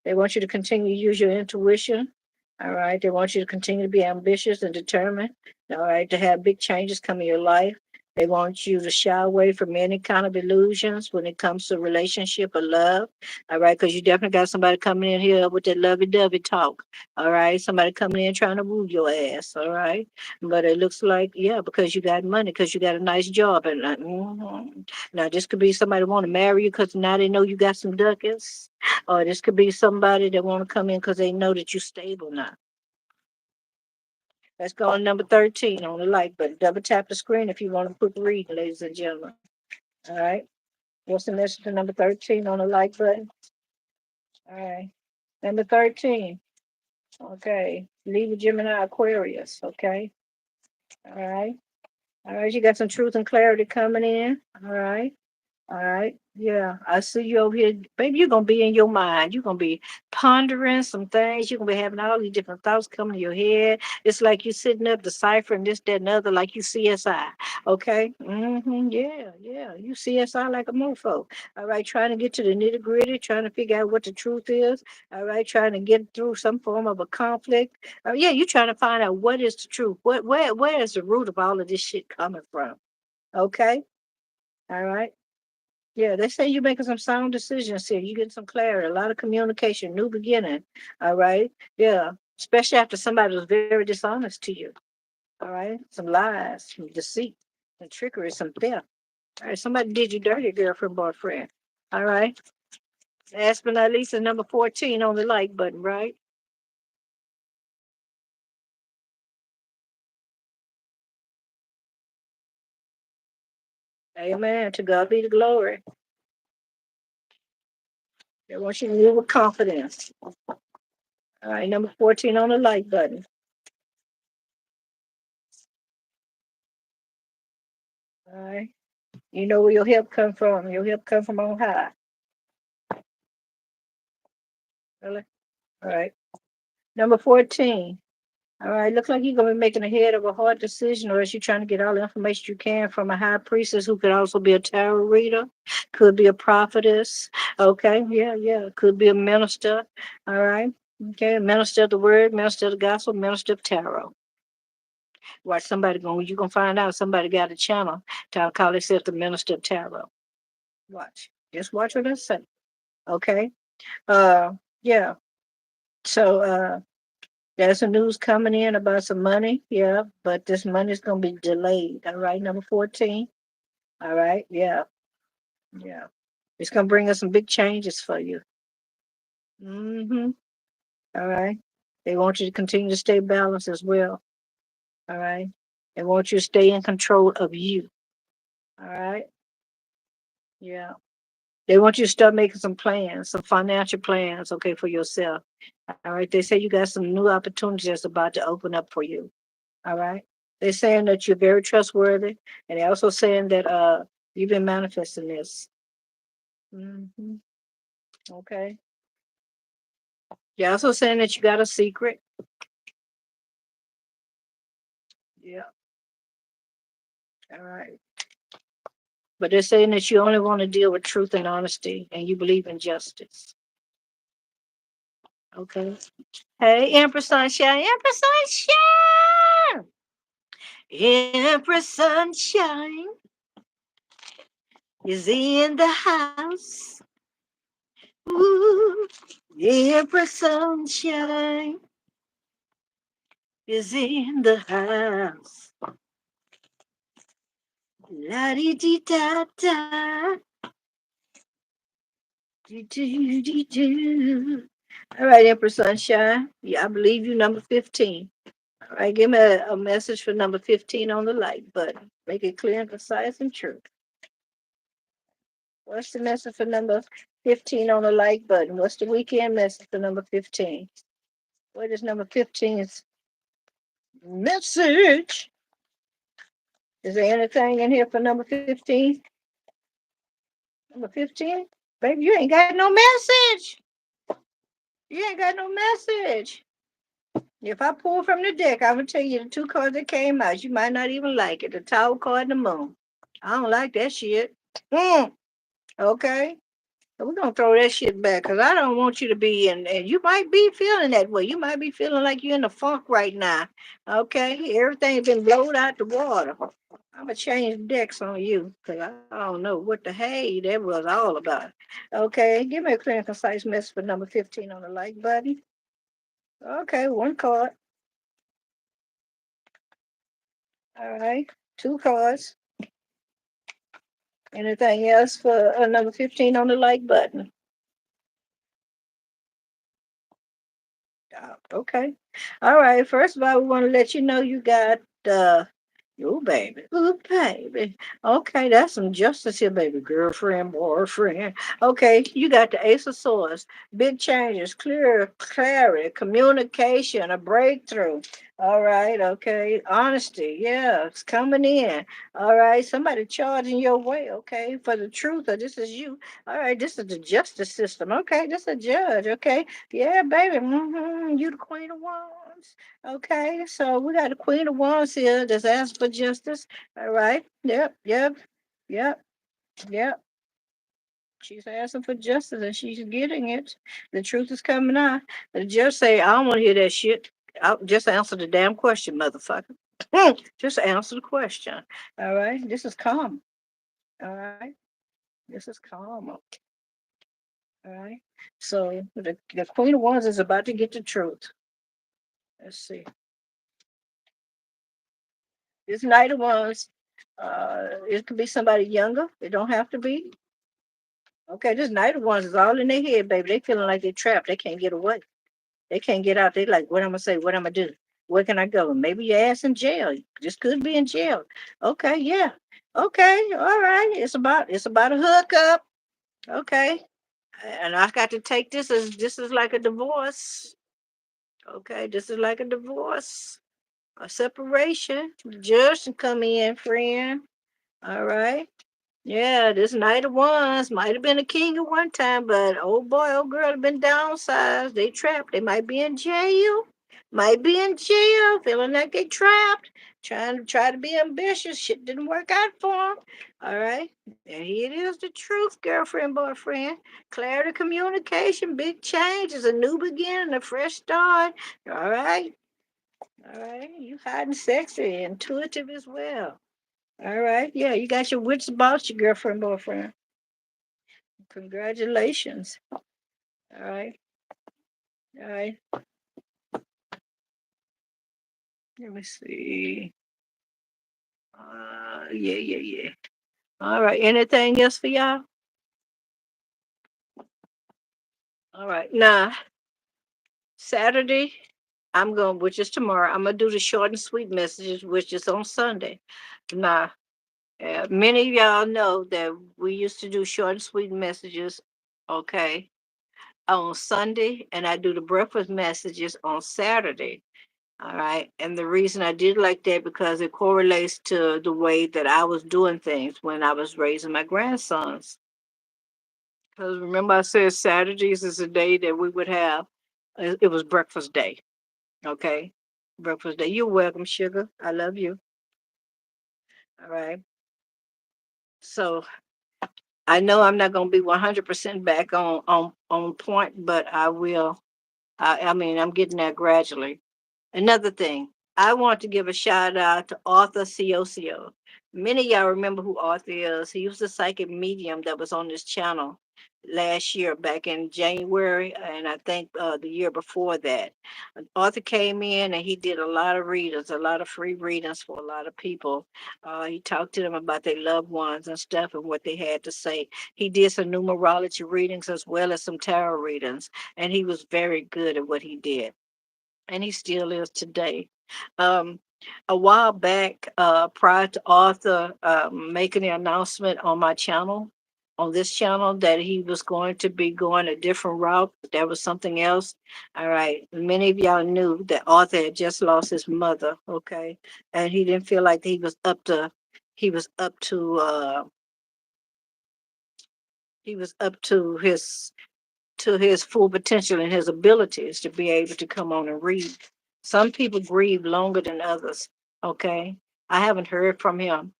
They want you to continue to use your intuition. All right. They want you to continue to be ambitious and determined. All right. To have big changes come in your life. They want you to shy away from any kind of illusions when it comes to relationship or love. All right. Because you definitely got somebody coming in here with that lovey dovey talk. All right. Somebody coming in trying to woo your ass. All right. But it looks like, yeah, because you got money, because you got a nice job. And now, this could be somebody want to marry you because now they know you got some ducats. Or this could be somebody that want to come in because they know that you're stable now. Let's go on number 13 on the like button. Double tap the screen if you want to put the reading, ladies and gentlemen. All right. What's the message to number 13 on the like button? All right. Number 13. Okay. Libra, Gemini, Aquarius. Okay. All right. All right. You got some truth and clarity coming in. All right. All right. Yeah. I see you over here. Baby, you're gonna be in your mind. You're gonna be pondering some things. You're gonna be having all these different thoughts coming to your head. It's like you sitting up deciphering this, that, and other, like you CSI. Okay. Yeah, yeah. You CSI like a mofo. All right, trying to get to the nitty-gritty, trying to figure out what the truth is. All right, trying to get through some form of a conflict. Yeah, you're trying to find out what is the truth. Where is the root of all of this shit coming from? Okay. All right. Yeah, they say you're making some sound decisions here. You getting some clarity, a lot of communication, new beginning. All right. Yeah. Especially after somebody was very dishonest to you. All right. Some lies, some deceit, some trickery, some theft. All right. Somebody did you dirty, girlfriend, boyfriend. All right. Last but not least is number 14 on the like button, right? Amen. To God be the glory. They want you to live with confidence. All right. Number 14 on the like button. All right. You know where your help come from. Your help come from on high. Really? All right. Number 14. All right. Looks like you're going to be making ahead of a hard decision, or else you're trying to get all the information you can from a high priestess who could also be a tarot reader, could be a prophetess. Okay. Yeah. Yeah. Could be a minister. All right. Okay. Minister of the word, minister of the gospel, minister of tarot. Watch somebody going, you're going to find out somebody got a channel to call themselves the minister of tarot. Watch. Just watch what I say. Okay. Uh, yeah. So, there's some news coming in about some money, yeah, but this money is gonna be delayed. All right, number 14. All right, yeah, yeah. It's gonna bring us some big changes for you. Mm-hmm. All right. They want you to continue to stay balanced as well. All right. They want you to stay in control of you. All right. Yeah. They want you to start making some plans, some financial plans, okay, for yourself. All right. They say you got some new opportunities that's about to open up for you. All right. They're saying that you're very trustworthy, and they're also saying that you've been manifesting this. hmm Okay. They're also saying that you got a secret. Yeah. All right. But they're saying that you only want to deal with truth and honesty, and you believe in justice. Okay. Hey, Empress Sunshine, Empress Sunshine, Empress Sunshine is in the house. Ooh, Empress Sunshine is in the house. La di di da da. Do, do, do, do. All right, Empress Sunshine. Yeah, I believe you number 15. All right, give me a message for number 15 on the like button. Make it clear and concise and true. What's the message for number 15 on the like button? What's the weekend message for number 15? What is number 15's message? Is there anything in here for number 15? Number 15? Baby, you ain't got no message. You ain't got no message. If I pull from the deck, I'm gonna tell you the two cards that came out. You might not even like it. The Tower card and the Moon. I don't like that shit. Mm, okay. So we're gonna throw that shit back because I don't want you to be in, and you might be feeling that way. You might be feeling like you're in the funk right now. Okay, everything's been blowed out the water. I'm gonna change decks on you because I don't know what the hey that was all about. Okay, give me a clear and concise message for number 15 on the like button. Okay, one card. All right, two cards. Anything else for number 15 on the like button? Okay. All right. First of all, we want to let you know you got oh baby. Oh baby. Okay, that's some justice here, baby. Girlfriend, boyfriend. Okay, you got the Ace of Swords. Big changes, clear clarity, communication, a breakthrough. All right, okay. Honesty, yeah, it's coming in. All right, somebody charging your way, okay, for the truth, or this is you. All right, this is the justice system, okay, this is a judge, okay. Yeah, baby, you the queen of wands. Okay, so we got the queen of wands here that's asking for justice. All right, yep, yep, yep, yep. She's asking for justice and she's getting it. The truth is coming out. The judge say, I don't want to hear that shit. I'll just answer the damn question, motherfucker. Just answer the question. All right. This is calm. All right. This is calm. All right. So the Queen of Wands is about to get the truth. Let's see. This Knight of Wands, it could be somebody younger. It don't have to be. Okay, this Knight of Wands is all in their head, baby. They feeling like they're trapped. They can't get away. They can't get out. They like, what I'm gonna say? What I'm gonna do? Where can I go? Maybe your ass in jail. This could be in jail. Okay, yeah. Okay, all right. It's about a hookup. Okay, and I got to take this is like a divorce. Okay, this is like a divorce, a separation. The judge can come in, friend. All right. Yeah, this Knight of Wands might have been a king at one time, but oh boy, oh girl have been downsized. They trapped. They might be in jail. Might be in jail, feeling like they trapped. Try to be ambitious. Shit didn't work out for them. All right. And here it is the truth, girlfriend, boyfriend. Clarity communication, big changes, a new beginning, a fresh start. All right. All right. You hot and sexy, intuitive as well. All right. Yeah, you got your wits about you, girlfriend, boyfriend. Congratulations. All right. All right. Let me see. Yeah, yeah, yeah. All right. Anything else for y'all? All right. Now, Saturday, which is tomorrow, I'm going to do the short and sweet messages, which is on Sunday. Now, many of y'all know that we used to do short and sweet messages, okay, on Sunday, and I do the breakfast messages on Saturday. All right. And the reason I did like that because it correlates to the way that I was doing things when I was raising my grandsons. Because remember, I said Saturdays is a day that we would have, it was breakfast day. Okay. Breakfast day. You're welcome, sugar. I love you. All right. So I know I'm not going to be 100% back on point, but I will. I mean, I'm getting there gradually. Another thing, I want to give a shout out to Arthur Coco. Many of y'all remember who Arthur is. He was a psychic medium that was on this channel last year, back in January, and I think the year before that. Arthur came in and he did a lot of readings, a lot of free readings for a lot of people. He talked to them about their loved ones and stuff and what they had to say. He did some numerology readings as well as some tarot readings, and he was very good at what he did, and he still is today. Um, a while back, prior to Arthur making the announcement on my channel, on this channel, that he was going to be going a different route, there was something else. All right, many of y'all knew that Arthur had just lost his mother, okay, and he didn't feel like he was up to he was up to his full potential and his abilities to be able to come on and read. Some people grieve longer than others. Okay. I haven't heard from him,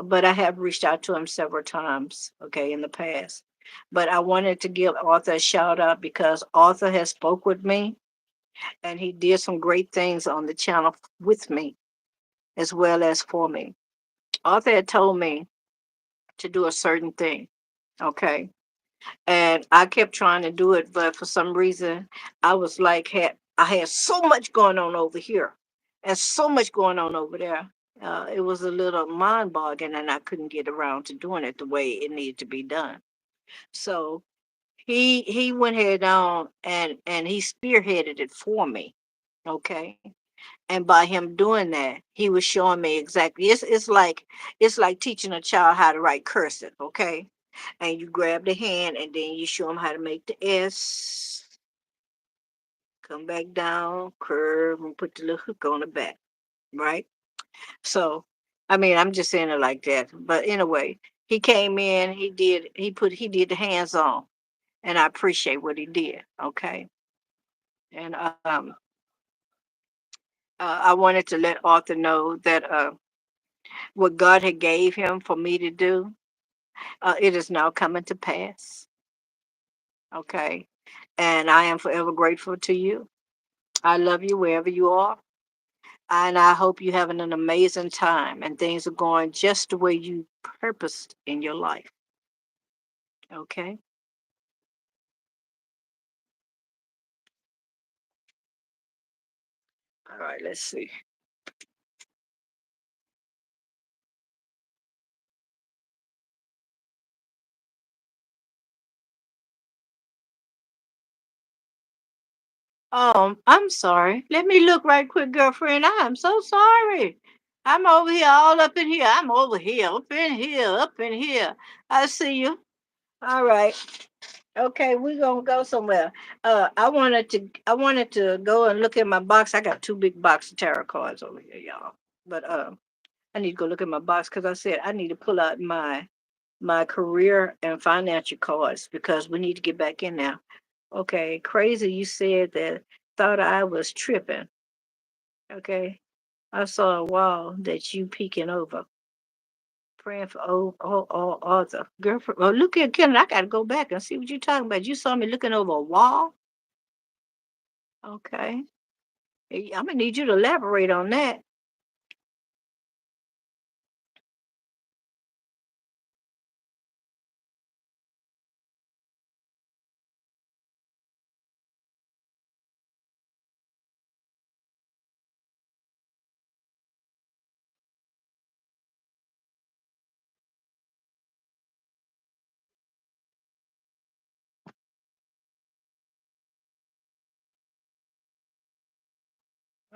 but I have reached out to him several times, okay, in the past. But I wanted to give Arthur a shout out because Arthur has spoke with me and he did some great things on the channel with me as well as for me. Arthur had told me to do a certain thing, okay? And I kept trying to do it, but for some reason, I had so much going on over here, and so much going on over there. It was a little mind boggling, and I couldn't get around to doing it the way it needed to be done. So he went head on and he spearheaded it for me. Okay. And by him doing that, he was showing me exactly. It's like teaching a child how to write cursive, okay? And you grab the hand and then you show them how to make the S come back down, curve, and put the little hook on the back, right? So, I mean, I'm just saying it like that. But anyway, he came in, he did the hands on, and I appreciate what he did. Okay, and I wanted to let Arthur know that what God had gave him for me to do, it is now coming to pass. Okay, and I am forever grateful to you. I love you wherever you are. And I hope you're having an amazing time and things are going just the way you purposed in your life. Okay. All right. Let's see. I'm sorry. Let me look right quick, girlfriend. I am so sorry. I'm over here, all up in here. I'm over here, up in here, up in here. I see you. All right. Okay, we're gonna go somewhere. I wanted to go and look at my box. I got two big box of tarot cards over here, y'all. But I need to go look at my box because I said I need to pull out my career and financial cards because we need to get back in there. Okay, crazy. You said that thought I was tripping. Okay, I saw a wall that you peeking over, praying for Arthur. Girlfriend. Well, look at Ken. I got to go back and see what you're talking about. You saw me looking over a wall. Okay, I'm gonna need you to elaborate on that.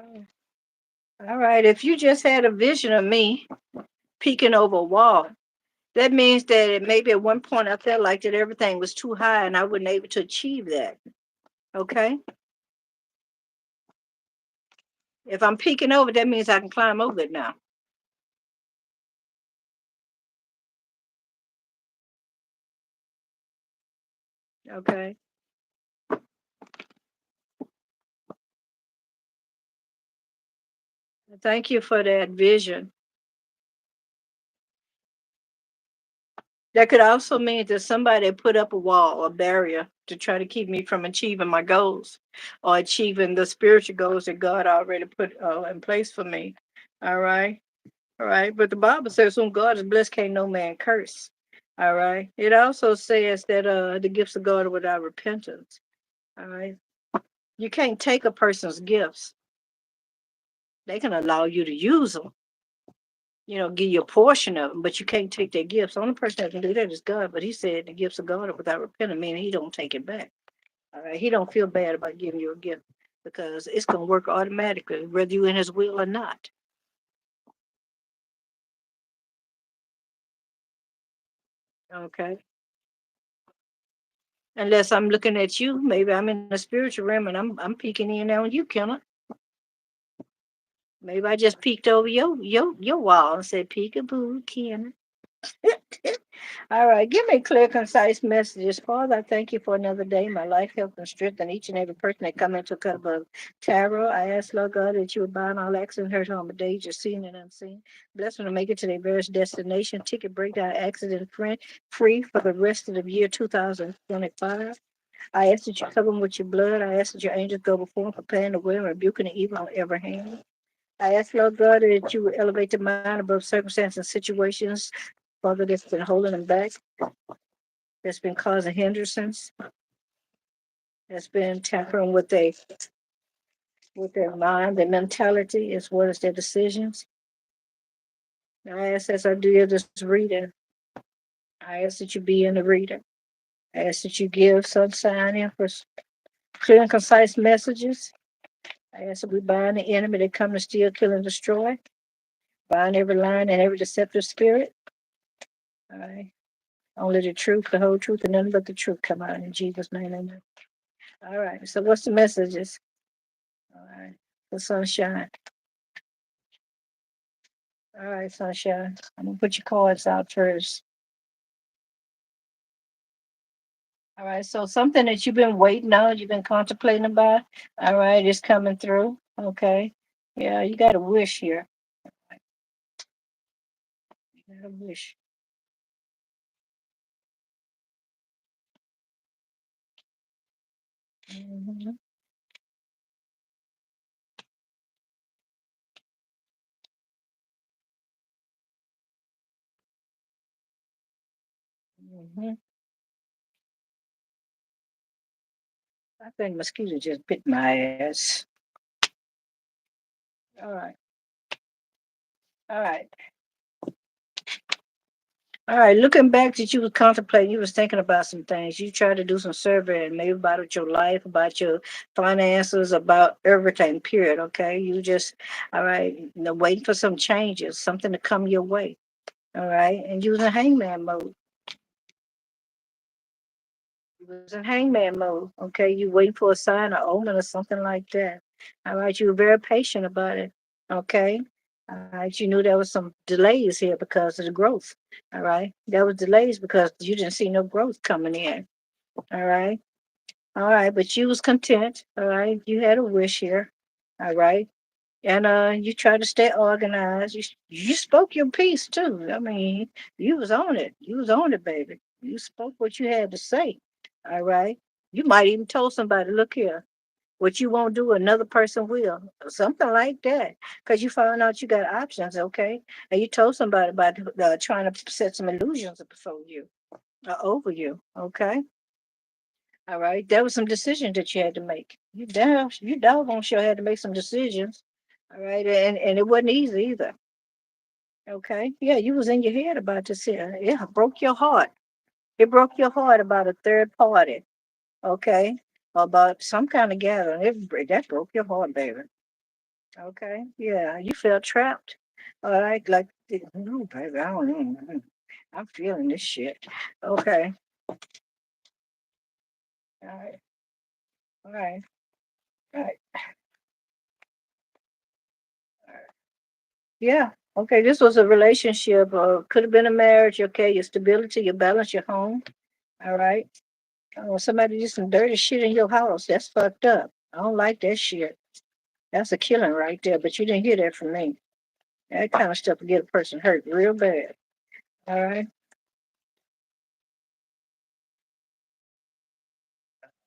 Mm. All right. If you just had a vision of me peeking over a wall, that means that maybe at one point I felt like that everything was too high and I wasn't able to achieve that. Okay. If I'm peeking over, that means I can climb over it now. Okay. Thank you for that vision. That could also mean that somebody put up a wall, a barrier to try to keep me from achieving my goals or achieving the spiritual goals that God already put in place for me. All right. All right. But the Bible says, whom God is blessed, can't no man curse. All right. It also says that the gifts of God are without repentance. All right. You can't take a person's gifts. They can allow you to use them, give you a portion of them, but you can't take their gifts. The only person that can do that is God. But he said the gifts of God are without repentance, meaning he don't take it back. All right. He don't feel bad about giving you a gift because it's going to work automatically, whether you're in his will or not. Okay. Unless I'm looking at you, maybe I'm in the spiritual realm and I'm peeking in on you, Kenna. Maybe I just peeked over your wall and said peekaboo, Kenna. All right, give me clear, concise messages. Father, I thank you for another day. My life, health, and strength, and each and every person that come into cup of tarot. I ask, Lord God, that you would bind all accident, hurt, harm, or danger, seen and unseen. Bless them to make it to their various destination. Ticket breakdown, accident free for the rest of the year 2025. I ask that you cover them with your blood. I ask that your angels go before them, preparing the way and rebuking the evil on every hand. I ask, Lord God, that you would elevate the mind above circumstances and situations, Father, that's been holding them back, that's been causing hindrances, that's been tampering with their mind, their mentality, as well as their decisions. I ask as I do this reading, I ask that you be in the reader. I ask that you give sunshine in for clear and concise messages. I ask that we bind the enemy that come to steal, kill, and destroy. Bind every line and every deceptive spirit. All right. Only the truth, the whole truth, and nothing but the truth come out in Jesus' name. Amen. All right. So what's the messages? All right. The sunshine. All right, sunshine. I'm gonna put your cards out first. All right. So something that you've been waiting on, you've been contemplating about. All right, it's coming through. Okay. Yeah, you got a wish here. You got a wish. Hmm. Hmm. I think mosquito just bit my ass. All right. All right. All right, looking back that you was contemplating, you was thinking about some things. You tried to do some surveying, maybe about your life, about your finances, about everything, period. Okay. You just, all right, waiting for some changes, something to come your way. All right. And you was in hangman mode. You was in hangman mode. Okay. You waiting for a sign or omen or something like that. All right. You were very patient about it. Okay. All right. You knew there was some delays here because of the growth. All right. There was delays because you didn't see no growth coming in. All right. All right. But you was content. All right. You had a wish here. All right. And you tried to stay organized. You spoke your piece too. I mean, you was on it. You was on it, baby. You spoke what you had to say. All right. You might even told somebody, look here, what you won't do, another person will. Or something like that. Because you found out you got options, okay? And you told somebody about trying to set some illusions before you, over you, okay? All right. There was some decisions that you had to make. You doggone sure had to make some decisions. All right. And it wasn't easy either. Okay. Yeah, you was in your head about this here. Yeah, broke your heart. It broke your heart about a third party. Okay. About some kind of gathering. That broke your heart, baby. Okay. Yeah. You felt trapped. All right. Like, no, baby, I don't know. I'm feeling this shit. Okay. All right. All right. All right. Yeah. Okay. This was a relationship, or could have been a marriage. Okay. Your stability, your balance, your home. All right. Somebody did some dirty shit in your house. That's fucked up. I don't like that shit. That's a killing right there. But you didn't hear that from me. That kind of stuff will get a person hurt real bad. All right.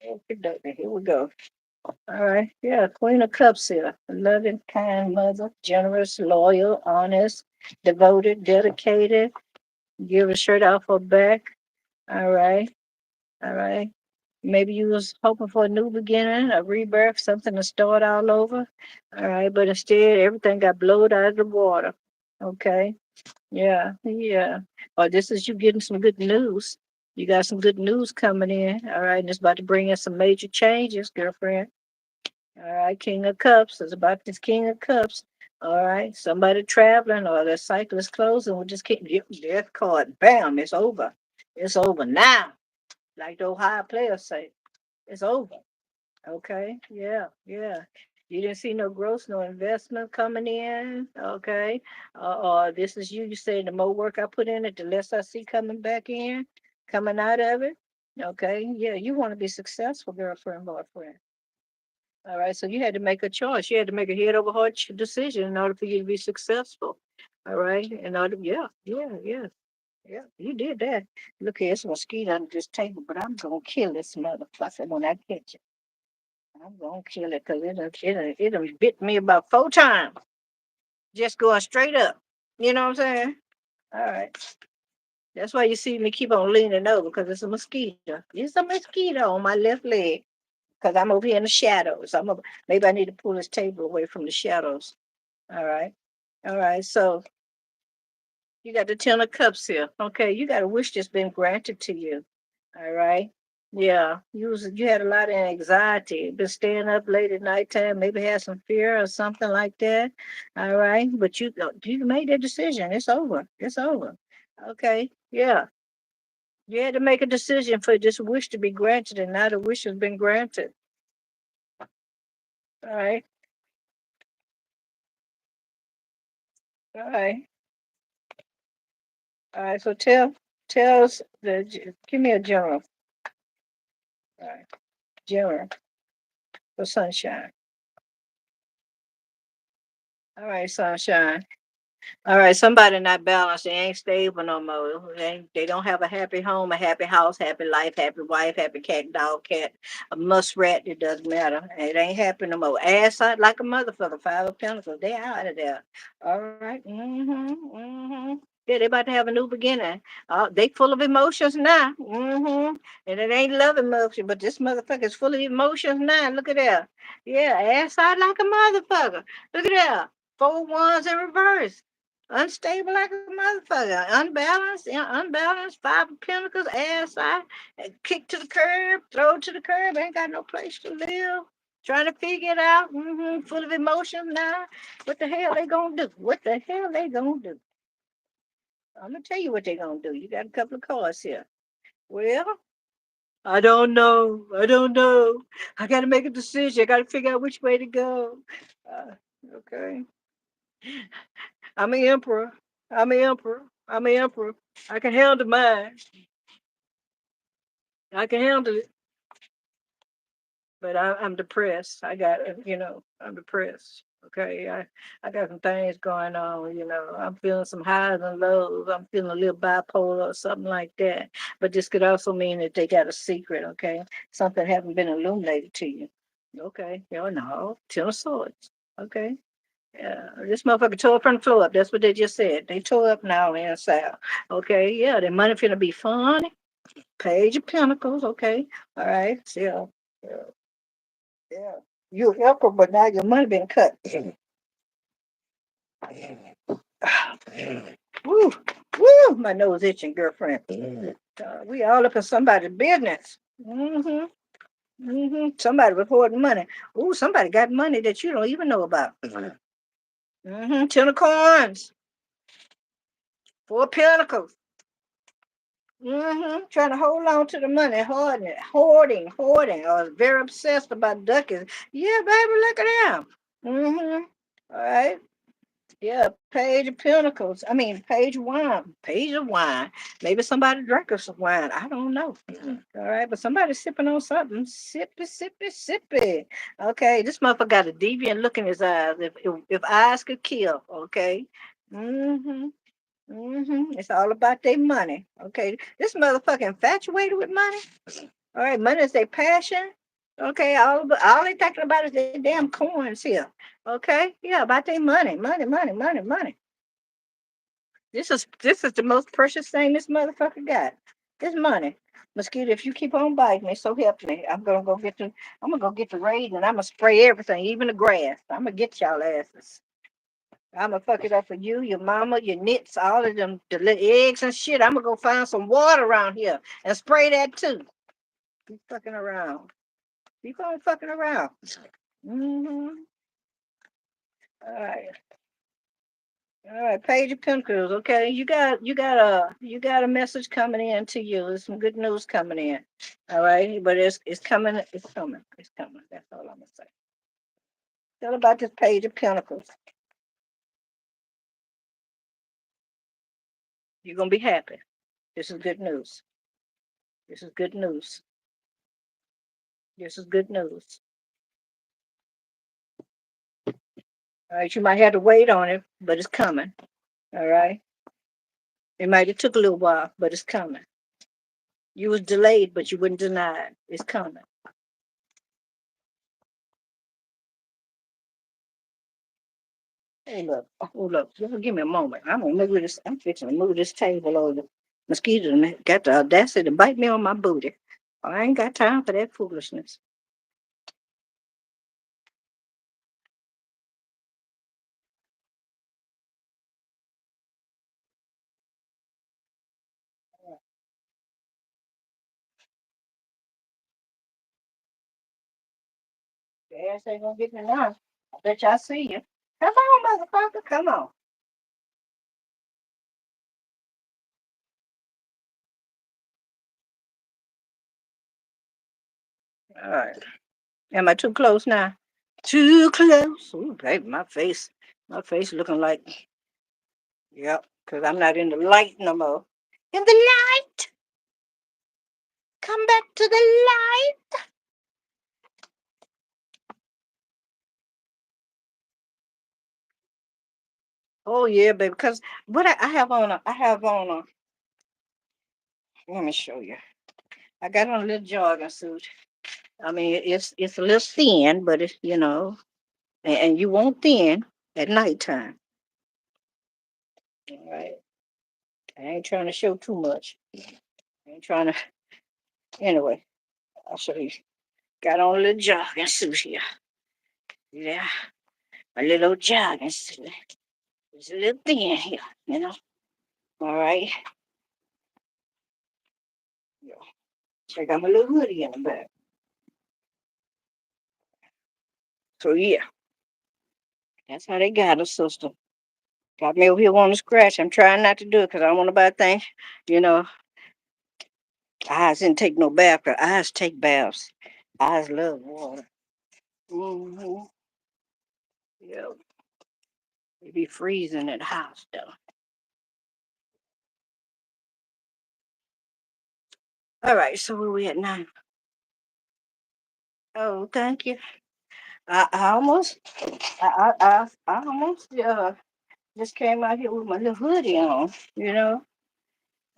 Okay. Here we go. All right. Yeah. Queen of Cups here. A loving, kind mother, generous, loyal, honest, devoted, dedicated. Give a shirt off her back. All right. All right. Maybe you was hoping for a new beginning, a rebirth, something to start all over. All right, but instead everything got blown out of the water. Okay. Yeah, yeah. Or this is you getting some good news. You got some good news coming in. All right, and it's about to bring in some major changes, girlfriend. All right, King of Cups. It's about this King of Cups. All right, somebody traveling or the cycle is closing. We just keep death card. Bam, it's over. It's over now. Like the Ohio players say. It's over. Okay. Yeah. Yeah. You didn't see no growth, no investment coming in. Okay. This is you. You say the more work I put in it, the less I see coming back in, coming out of it. Okay. Yeah. You want to be successful, girlfriend, boyfriend. All right. So you had to make a choice. You had to make a head over heart decision in order for you to be successful. All right. In order, yeah. Yeah. Yeah. Yeah, you did that. Look here, it's a mosquito under this table, but I'm gonna kill this motherfucker when I catch it. I'm gonna kill it because it done bit me about 4 times. Just going straight up. You know what I'm saying? All right. That's why you see me keep on leaning over because it's a mosquito. It's a mosquito on my left leg because I'm over here in the shadows. Maybe I need to pull this table away from the shadows. All right. All right. So you got the 10 of Cups here. Okay. You got a wish that's been granted to you. All right. Yeah, you had a lot of anxiety. Been staying up late at nighttime, maybe had some fear or something like that. All right, but you made that decision. It's over. It's over. Okay. Yeah, you had to make a decision for this wish to be granted, and now the wish has been granted. All right. All right. All right. So tell us give me a general. All right. General for sunshine. All right, sunshine. All right, somebody not balanced. They ain't stable no more. They don't have a happy home, a happy house, happy life, happy wife, happy cat, dog, cat, a muskrat. It doesn't matter. It ain't happy no more. Ass out like a motherfucker. Five of Pentacles. They out of there. All right. Mm-hmm. Mm-hmm. Yeah, they about to have a new beginning. They full of emotions now. Mm-hmm. And it ain't love emotion, but this motherfucker is full of emotions now. Look at that. Yeah, ass out like a motherfucker. Look at that. Four ones in reverse. Unstable like a motherfucker. Unbalanced, unbalanced. Five of Pentacles, ass side, kick to the curb, throw to the curb. Ain't got no place to live. Trying to figure it out. Full of emotion now. What the hell they gonna do? What the hell they gonna do? I'm gonna tell you what they gonna do. You got a couple of cards here. Well, I don't know. I don't know. I got to make a decision. I got to figure out which way to go. Uh, okay. I'm an emperor. I'm an emperor. I'm an emperor. I can handle mine. I can handle it. But I'm depressed. I got, I'm depressed. Okay, I got some things going on. I'm feeling some highs and lows. I'm feeling a little bipolar or something like that. But this could also mean that they got a secret. Okay, something haven't been illuminated to you. Okay, no, Ten of Swords. Okay, yeah, this motherfucker tore from the floor up. That's what they just said. They tore up now inside. Okay, yeah, their money finna be fun. Page of Pentacles. Okay, all right, yeah, yeah. Yeah. You help her, but now your money been cut. Woo, woo, my nose itching, girlfriend. We all up in somebody's business. Somebody reporting money. Ooh, somebody got money that you don't even know about. Ten of coins, four pentacles. Trying to hold on to the money, hoarding, or very obsessed about ducking. Yeah, baby, look at them. All right. Yeah, page of pentacles. I mean, page wine. Page of wine. Maybe somebody drinking some wine. I don't know. All right, but somebody's sipping on something. Sippy, sippy, sippy. Okay, this motherfucker got a deviant look in his eyes. If eyes could kill, okay. Mm-hmm. It's all about their money. Okay. This motherfucker infatuated with money. All right, money is their passion. Okay, all they talking about is their damn coins here. Okay, yeah, about their money, money, money, money, money. This is the most precious thing this motherfucker got. This money. Mosquito, if you keep on biting me, so help me. I'm gonna go get the raid and I'm gonna spray everything, even the grass. I'm gonna get y'all asses. I'm gonna fuck it up for you, your mama, your nits, all of them, the little eggs and shit. I'm gonna go find some water around here and spray that too. Keep fucking around. Keep on fucking around. Mm-hmm. All right. All right, Page of Pentacles. Okay, you got a message coming in to you. There's some good news coming in. All right, but it's coming. It's coming. It's coming. That's all I'm gonna say. Tell about this Page of Pentacles. You're gonna be happy. This is good news. This is good news. This is good news. All right, you might have to wait on it, but it's coming. All right. It might have took a little while, but it's coming. You was delayed, but you wouldn't deny it. It's coming. Hold up. Hold up. Give me a moment. I'm gonna move this. I'm fixing to move this table over. Mosquitoes got the audacity to bite me on my booty. I ain't got time for that foolishness. The ass ain't gonna get me now. I bet y'all see you. Come on, motherfucker. Come on. All right. Am I too close now? Too close. Ooh, baby, my face looking like Yep, because I'm not in the light no more. In the light, come back to the light. Oh yeah, baby. Because what I have on a, I have on a. Let me show you. I got on a little jogging suit. I mean, it's a little thin, but it's and you want thin at nighttime. All right. I ain't trying to show too much. I ain't trying to. Anyway, I'll show you. Got on a little jogging suit here. Yeah, a little jogging suit. It's a little thin here, you know. All right. Yeah. Check out my little hoodie in the back. So yeah, that's how they got us, sister. Got me over here wanting to scratch. I'm trying not to do it because I don't want nobody to think, you know, eyes didn't take no bath, but eyes take baths. Eyes love water. Mm-hmm. Yeah, they be freezing at the house though. All right, so where we at now? Oh, thank you. I almost, I almost just came out here with my little hoodie on, you know.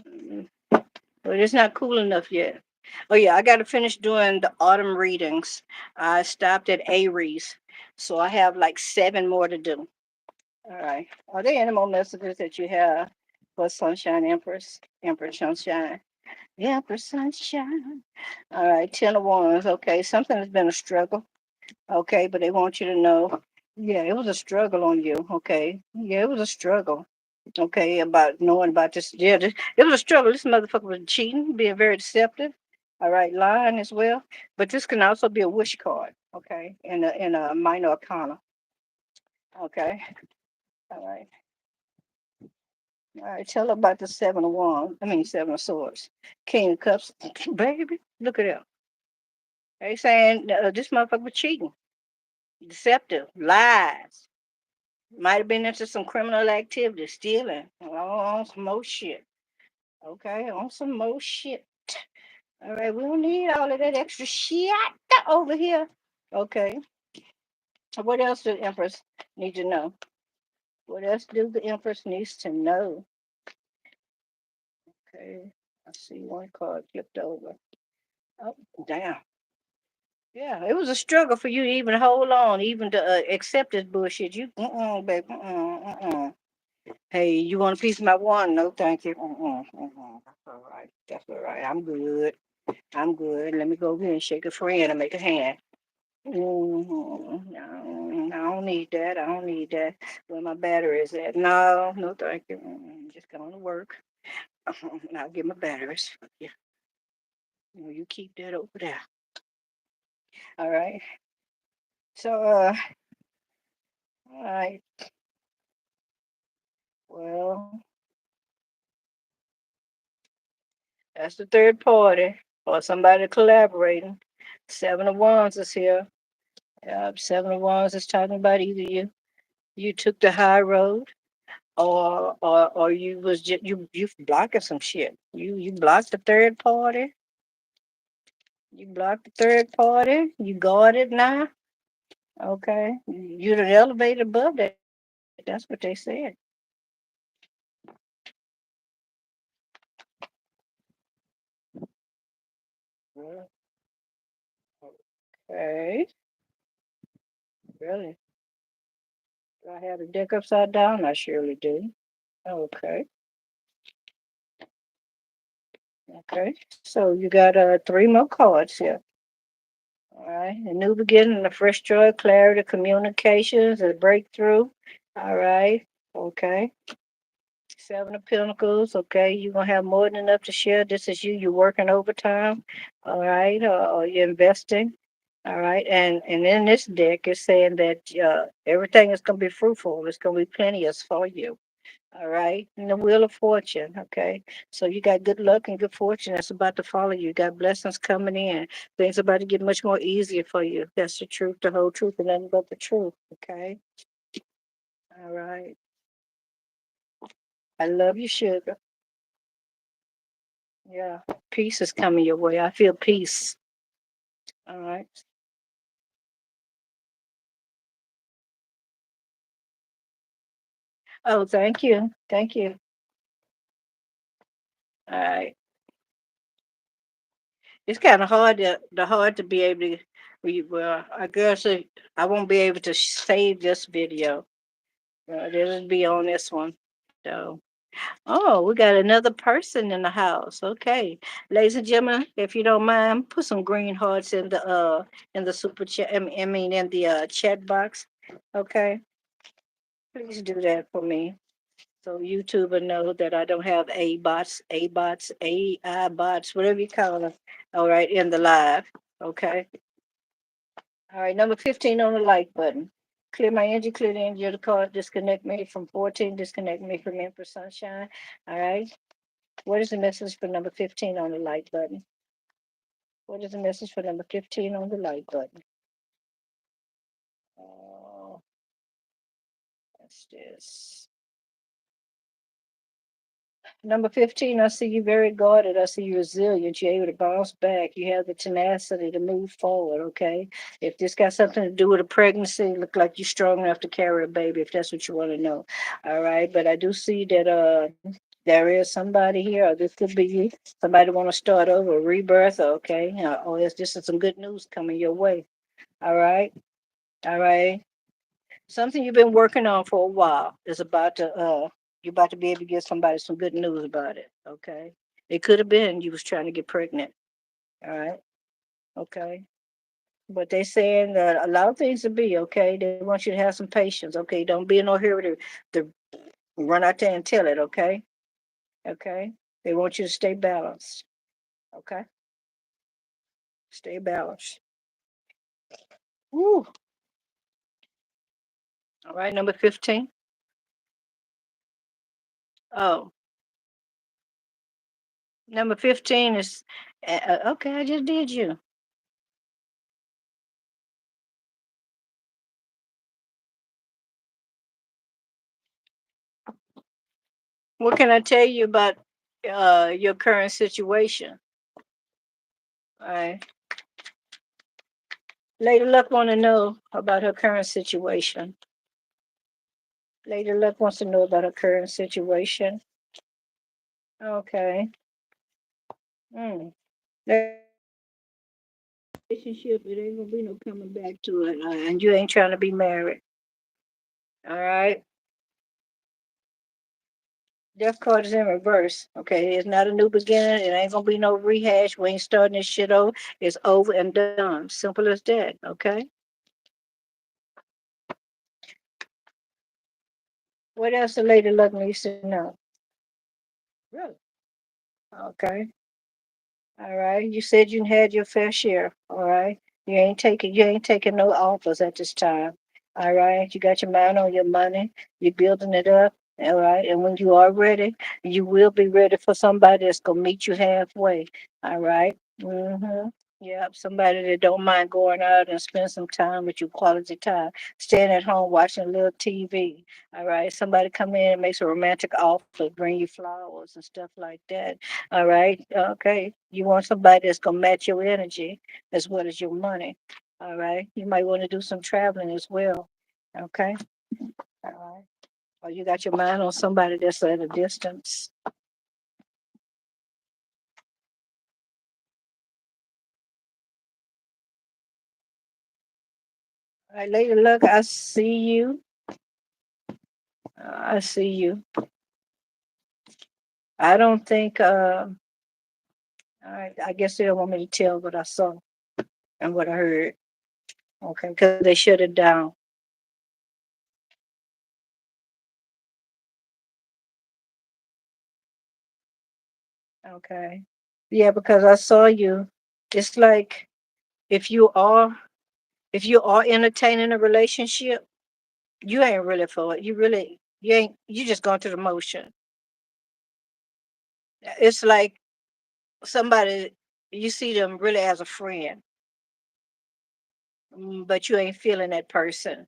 Mm, but it's not cool enough yet. Oh yeah, I got to finish doing the autumn readings. I stopped at Aries, so I have like 7 more to do. All right. Are there any more messages that you have for Sunshine Empress? Empress Sunshine. Empress Sunshine. All right. 10 of Wands. Okay. Something has been a struggle. Okay. But they want you to know. Yeah, it was a struggle on you. Okay. Yeah, it was a struggle. Okay. About knowing about this. Yeah, it was a struggle. This motherfucker was cheating, being very deceptive. All right. Lying as well. But this can also be a wish card. Okay. In a minor arcana. Okay. All right. All right, tell her about the 7 of Wands. I mean, 7 of Swords. King of Cups. Baby, look at that. They saying this motherfucker was cheating, deceptive, lies. Might have been into some criminal activity, stealing. Oh, on some more shit. Okay, on some more shit. All right, we don't need all of that extra shit over here. Okay, so what else do the Empress need to know? What else do the Empress needs to know? Okay, I see one card flipped over. Oh, damn. Yeah, it was a struggle for you to even hold on, even to accept this bullshit. You, baby, Hey, you want a piece of my one? No, thank you. That's all right. That's all right. I'm good. I'm good. Let me go over here and shake a friend and make a hand. No, I don't need that. I don't need that. Where my battery is at? No, no, thank you. Just going to work. I'll get my batteries. Yeah, you keep that over there. All right. So, all right. Well, that's the third party or somebody collaborating. 7 of Wands is here. 7 of Wands is talking about either you took the high road or you was just you blocking some shit. You blocked the third party. You blocked the third party. You guarded now. Okay. You done elevated above that. That's what they said. Well, okay. Really? Do I have the deck upside down? I surely do. Okay. Okay. So you got 3 more cards here. All right. A new beginning, a fresh joy, clarity, communications, a breakthrough. All right. Okay. 7 of Pentacles. Okay. You're going to have more than enough to share. This is you. You're working overtime. All right. Or you're investing. All right. And in this deck, it's saying that everything is going to be fruitful. There's going to be plenteous for you. All right. And the Wheel of Fortune. Okay. So you got good luck and good fortune that's about to follow you. You got blessings coming in. Things about to get much more easier for you. That's the truth, the whole truth, and nothing but the truth. Okay. All right. I love you, sugar. Yeah. Peace is coming your way. I feel peace. All right. Oh, thank you. Thank you. All right. It's kind of hard to be able to. Well, I guess I won't be able to save this video. It'll be on this one. So, oh, we got another person in the house. Okay, ladies and gentlemen, if you don't mind, put some green hearts in the super chat. I mean in the chat box. Okay, please do that for me. So YouTube will know that I don't have AI bots, whatever you call them. All right, in the live. Okay. All right, number 15 on the like button. Clear my engine, clear the engine of the car, disconnect me from 14, disconnect me from Empress Sunshine. All right. What is the message for number 15 on the like button? What is the message for number 15 on the like button? Oh, that's this. Number 15, I see you very guarded. I see you resilient. You're able to bounce back. You have the tenacity to move forward, okay? If this got something to do with a pregnancy, look like you're strong enough to carry a baby, if that's what you want to know. All right. But I do see that there is somebody here, or this could be you. Somebody want to start over, rebirth, okay? Oh, it's just some good news coming your way. All right. All right. Something you've been working on for a while is about to you're about to be able to give somebody some good news about it. Okay. It could have been you was trying to get pregnant. All right. Okay. But they saying that allow things to be, okay. They want you to have some patience. Okay. Don't be in no hurry to run out there and tell it, okay? Okay. They want you to stay balanced. Okay. Stay balanced. Woo. All right, number 15. Oh, number 15 is okay, I just did you. What can I tell you about your current situation? All right. Lady Luck want to know about her current situation. Lady Luck wants to know about her current situation. Okay. Mm. Relationship, it ain't gonna be no coming back to it, and you ain't trying to be married. All right. Death card is in reverse. Okay, it's not a new beginning. It ain't gonna be no rehash. We ain't starting this shit over. It's over and done. Simple as that. Okay. What else the Lady Luck needs to know? Really? Okay. All right. You said you had your fair share. All right. You ain't taking no offers at this time. All right. You got your mind on your money. You're building it up. All right. And when you are ready, you will be ready for somebody that's gonna meet you halfway. All right. Mm-hmm. Yeah, somebody that don't mind going out and spend some time with you, quality time, staying at home watching a little TV. All right, somebody come in and makes a romantic offer, bring you flowers and stuff like that. All right. Okay. You want somebody that's gonna match your energy as well as your money. All right. You might want to do some traveling as well. Okay. All right. Or you got your mind on somebody that's at a distance. All right, Lady Luck, I see you. I see you. I don't think. All right. I guess they don't want me to tell what I saw and what I heard. Okay, because they shut it down. Okay. Yeah, because I saw you. It's like if you are if you are entertaining a relationship, you ain't really for it. You just going through the motion. It's like somebody you see them really as a friend, but you ain't feeling that person.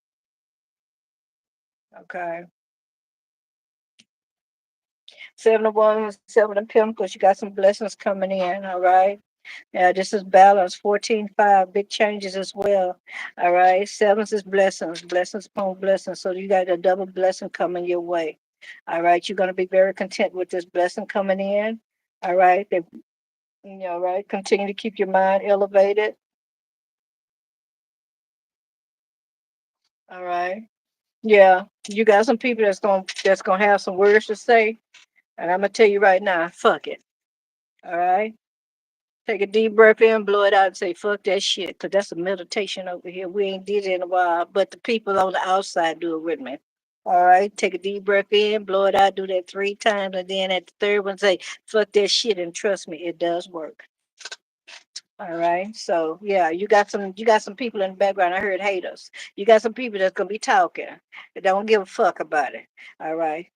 Okay. Seven of Wands, Seven of Pentacles. You got some blessings coming in. All right. Yeah, this is balance. 14-5, big changes as well. All right. Sevens is blessings, blessings upon blessings. So you got a double blessing coming your way. All right. You're going to be very content with this blessing coming in. All right. All right. Continue to keep your mind elevated. All right. Yeah. You got some people that's gonna have some words to say. And I'm gonna tell you right now, fuck it. All right. Take a deep breath in, blow it out, and say, fuck that shit. Because that's a meditation over here. We ain't did it in a while, but the people on the outside do it with me. All right. Take a deep breath in, blow it out, do that 3 times. And then at the third one, say, fuck that shit. And trust me, it does work. All right. So yeah, you got some people in the background. I heard haters. You got some people that's gonna be talking. That don't give a fuck about it. All right.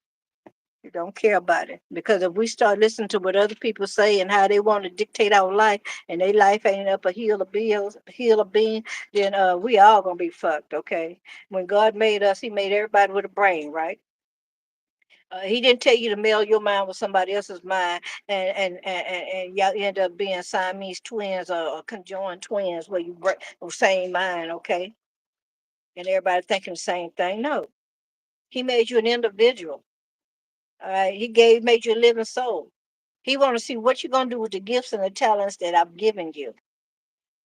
We don't care about it. Because if we start listening to what other people say and how they want to dictate our life and their life ain't up a hill of being, then we all gonna be fucked, okay? When God made us, he made everybody with a brain, right? He didn't tell you to meld your mind with somebody else's mind and y'all end up being Siamese twins or conjoined twins where you break the same mind, okay? And everybody thinking the same thing. No. He made you an individual. Made you a living soul. He want to see what you're going to do with the gifts and the talents that I've given you.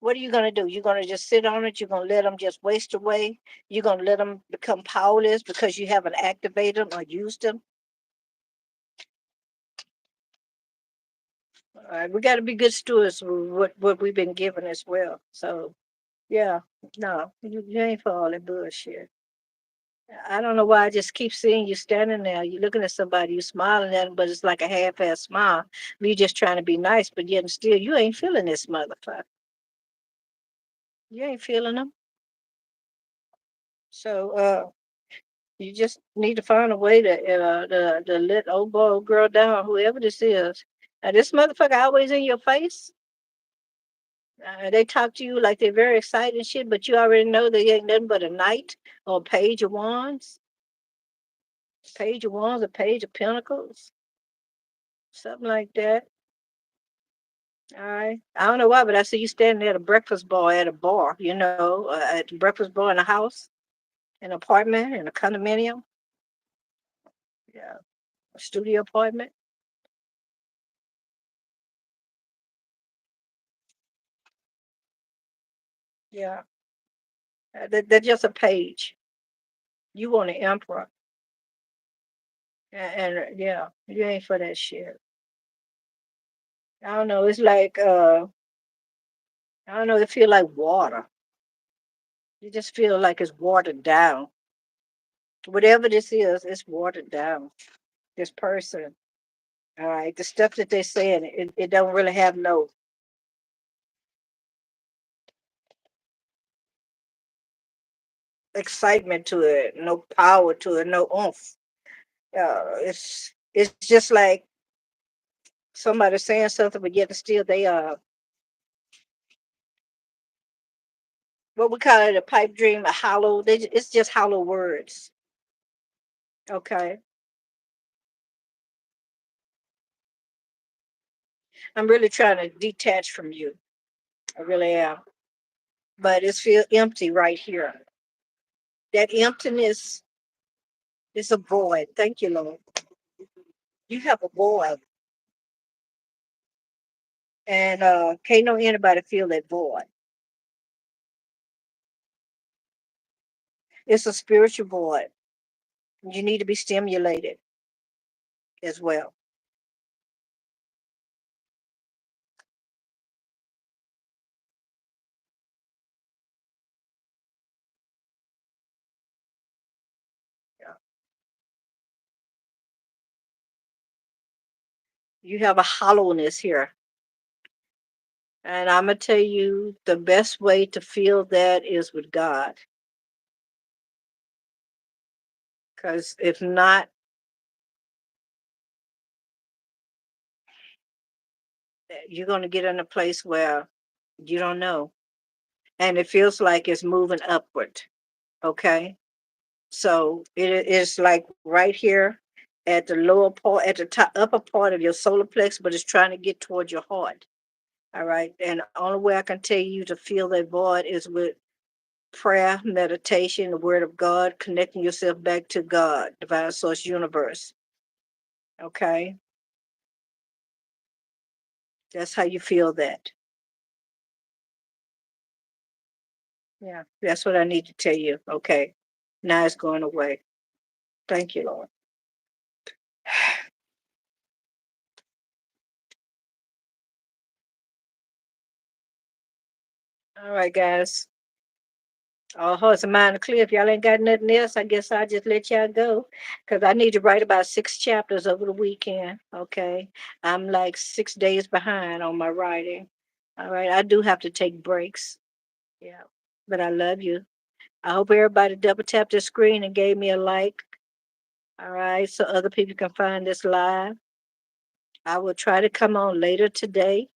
What are you going to do? You're going to just sit on it. You're going to let them just waste away. You're going to let them become powerless because you haven't activated them or used them. All right, we got to be good stewards with what we've been given as well. So, yeah, no, you ain't for all that bullshit. I don't know why I just keep seeing you standing there. You're looking at somebody, you smiling at them, but it's like a half-ass smile. You just trying to be nice, but yet and still you ain't feeling this motherfucker. You ain't feeling them. So you just need to find a way to let old boy or girl down, whoever this is. Now this motherfucker always in your face. They talk to you like they're very excited and shit, but you already know they ain't nothing but a knight or a page of wands, a page of pentacles, something like that. All right. I don't know why, but I see you standing at a breakfast bar at a bar, at the breakfast bar in a house, an apartment, in a condominium. Yeah. A studio apartment. Yeah. They're just a page. You want an emperor. And yeah, you ain't for that shit. I don't know. It's like, I don't know. It feel like water. You just feel like it's watered down. Whatever this is, it's watered down. This person. All right. The stuff that they're saying, it don't really have no excitement to it, no power to it, no oomph. It's just like somebody saying something, but yet still they what we call it, a pipe dream, a hollow. It's just hollow words. Okay, I'm really trying to detach from you. I really am, but it's feel empty right here. That emptiness is a void. Thank you, Lord. You have a void, and can't no anybody feel that void. It's a spiritual void. You need to be stimulated as well. Yeah. You have a hollowness here. And I'm going to tell you the best way to feel that is with God. Because if not, you're going to get in a place where you don't know. And it feels like it's moving upward. Okay. So it is like right here. at the lower part, at the top, upper part of your solar plexus, but it's trying to get toward your heart. All right. And the only way I can tell you to fill that void is with prayer, meditation, the word of God, connecting yourself back to God, divine source universe. Okay. That's how you feel that. Yeah. That's what I need to tell you. Okay. Now it's going away. Thank you, Lord. All right, guys. All hearts and minds are clear. If y'all ain't got nothing else, I guess I'll just let y'all go because I need to write about 6 chapters over the weekend. Okay. I'm like 6 days behind on my writing. All right. I do have to take breaks. Yeah. But I love you. I hope everybody double tapped their screen and gave me a like. All right. So other people can find this live. I will try to come on later today.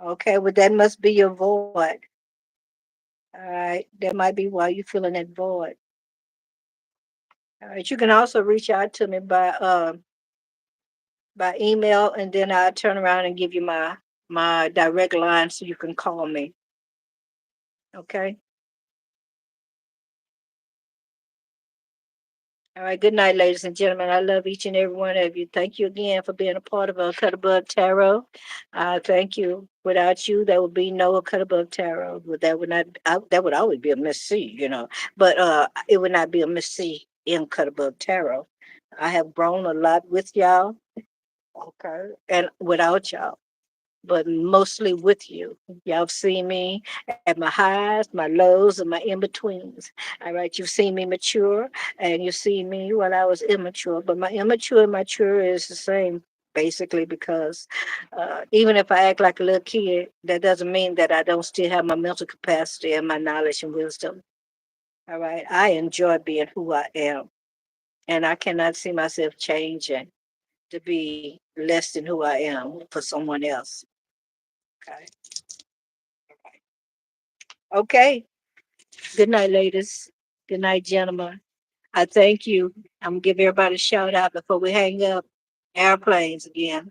Okay. Well, that must be your void. All right. That might be why you're feeling that void. All right. You can also reach out to me by email, and then I'll turn around and give you my direct line so you can call me. Okay. All right. Good night, ladies and gentlemen. I love each and every one of you. Thank you again for being a part of Cut Above Tarot. Thank you. Without you, there would be no Cut Above Tarot. That would not. That would always be a Miss C. But it would not be a Miss C in Cut Above Tarot. I have grown a lot with y'all. Okay, and without y'all, but mostly with you. Y'all see me at my highs, my lows, and my in betweens. All right, you've seen me mature, and you've seen me when I was immature. But my immature and mature is the same, basically, because even if I act like a little kid, that doesn't mean that I don't still have my mental capacity and my knowledge and wisdom. All right, I enjoy being who I am, and I cannot see myself changing to be less than who I am for someone else. Okay. Okay. Good night, ladies. Good night, gentlemen. I thank you. I'm gonna give everybody a shout out before we hang up. Airplanes again.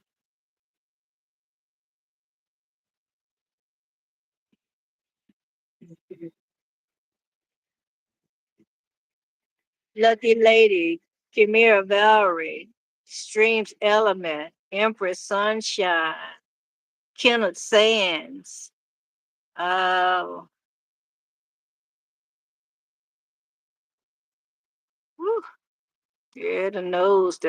Lucky Lady, Chimera Valerie, Streams Element, Empress Sunshine, Kenneth Sands. Uh, whew, yeah, the nose.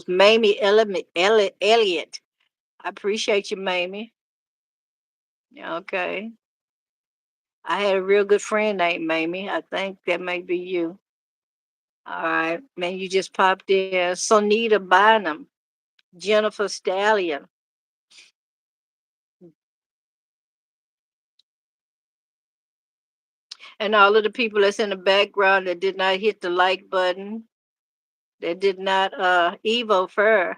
Mamie Elliott. I appreciate you, Mamie. Yeah, okay. I had a real good friend named Mamie. I think that may be you. All right. Man, you just popped in. Sonita Bynum, Jennifer Stallion, and all of the people that's in the background that did not hit the like button, that did not Evo Fur,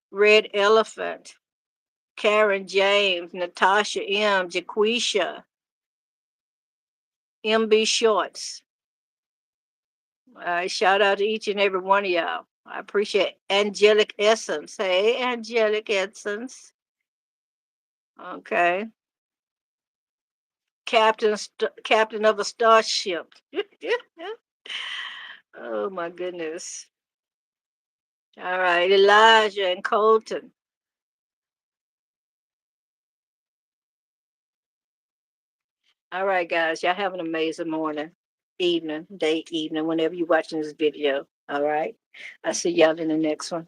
Red Elephant, Karen James, Natasha M, Jaquisha, MB Shorts. Shout out to each and every one of y'all. I appreciate Angelic Essence. Hey, Angelic Essence. Okay. Captain of a starship. Oh my goodness. All right, Elijah and Colton. All right, guys, y'all have an amazing morning, evening, day, evening, whenever you're watching this video. All right. I see y'all in the next one.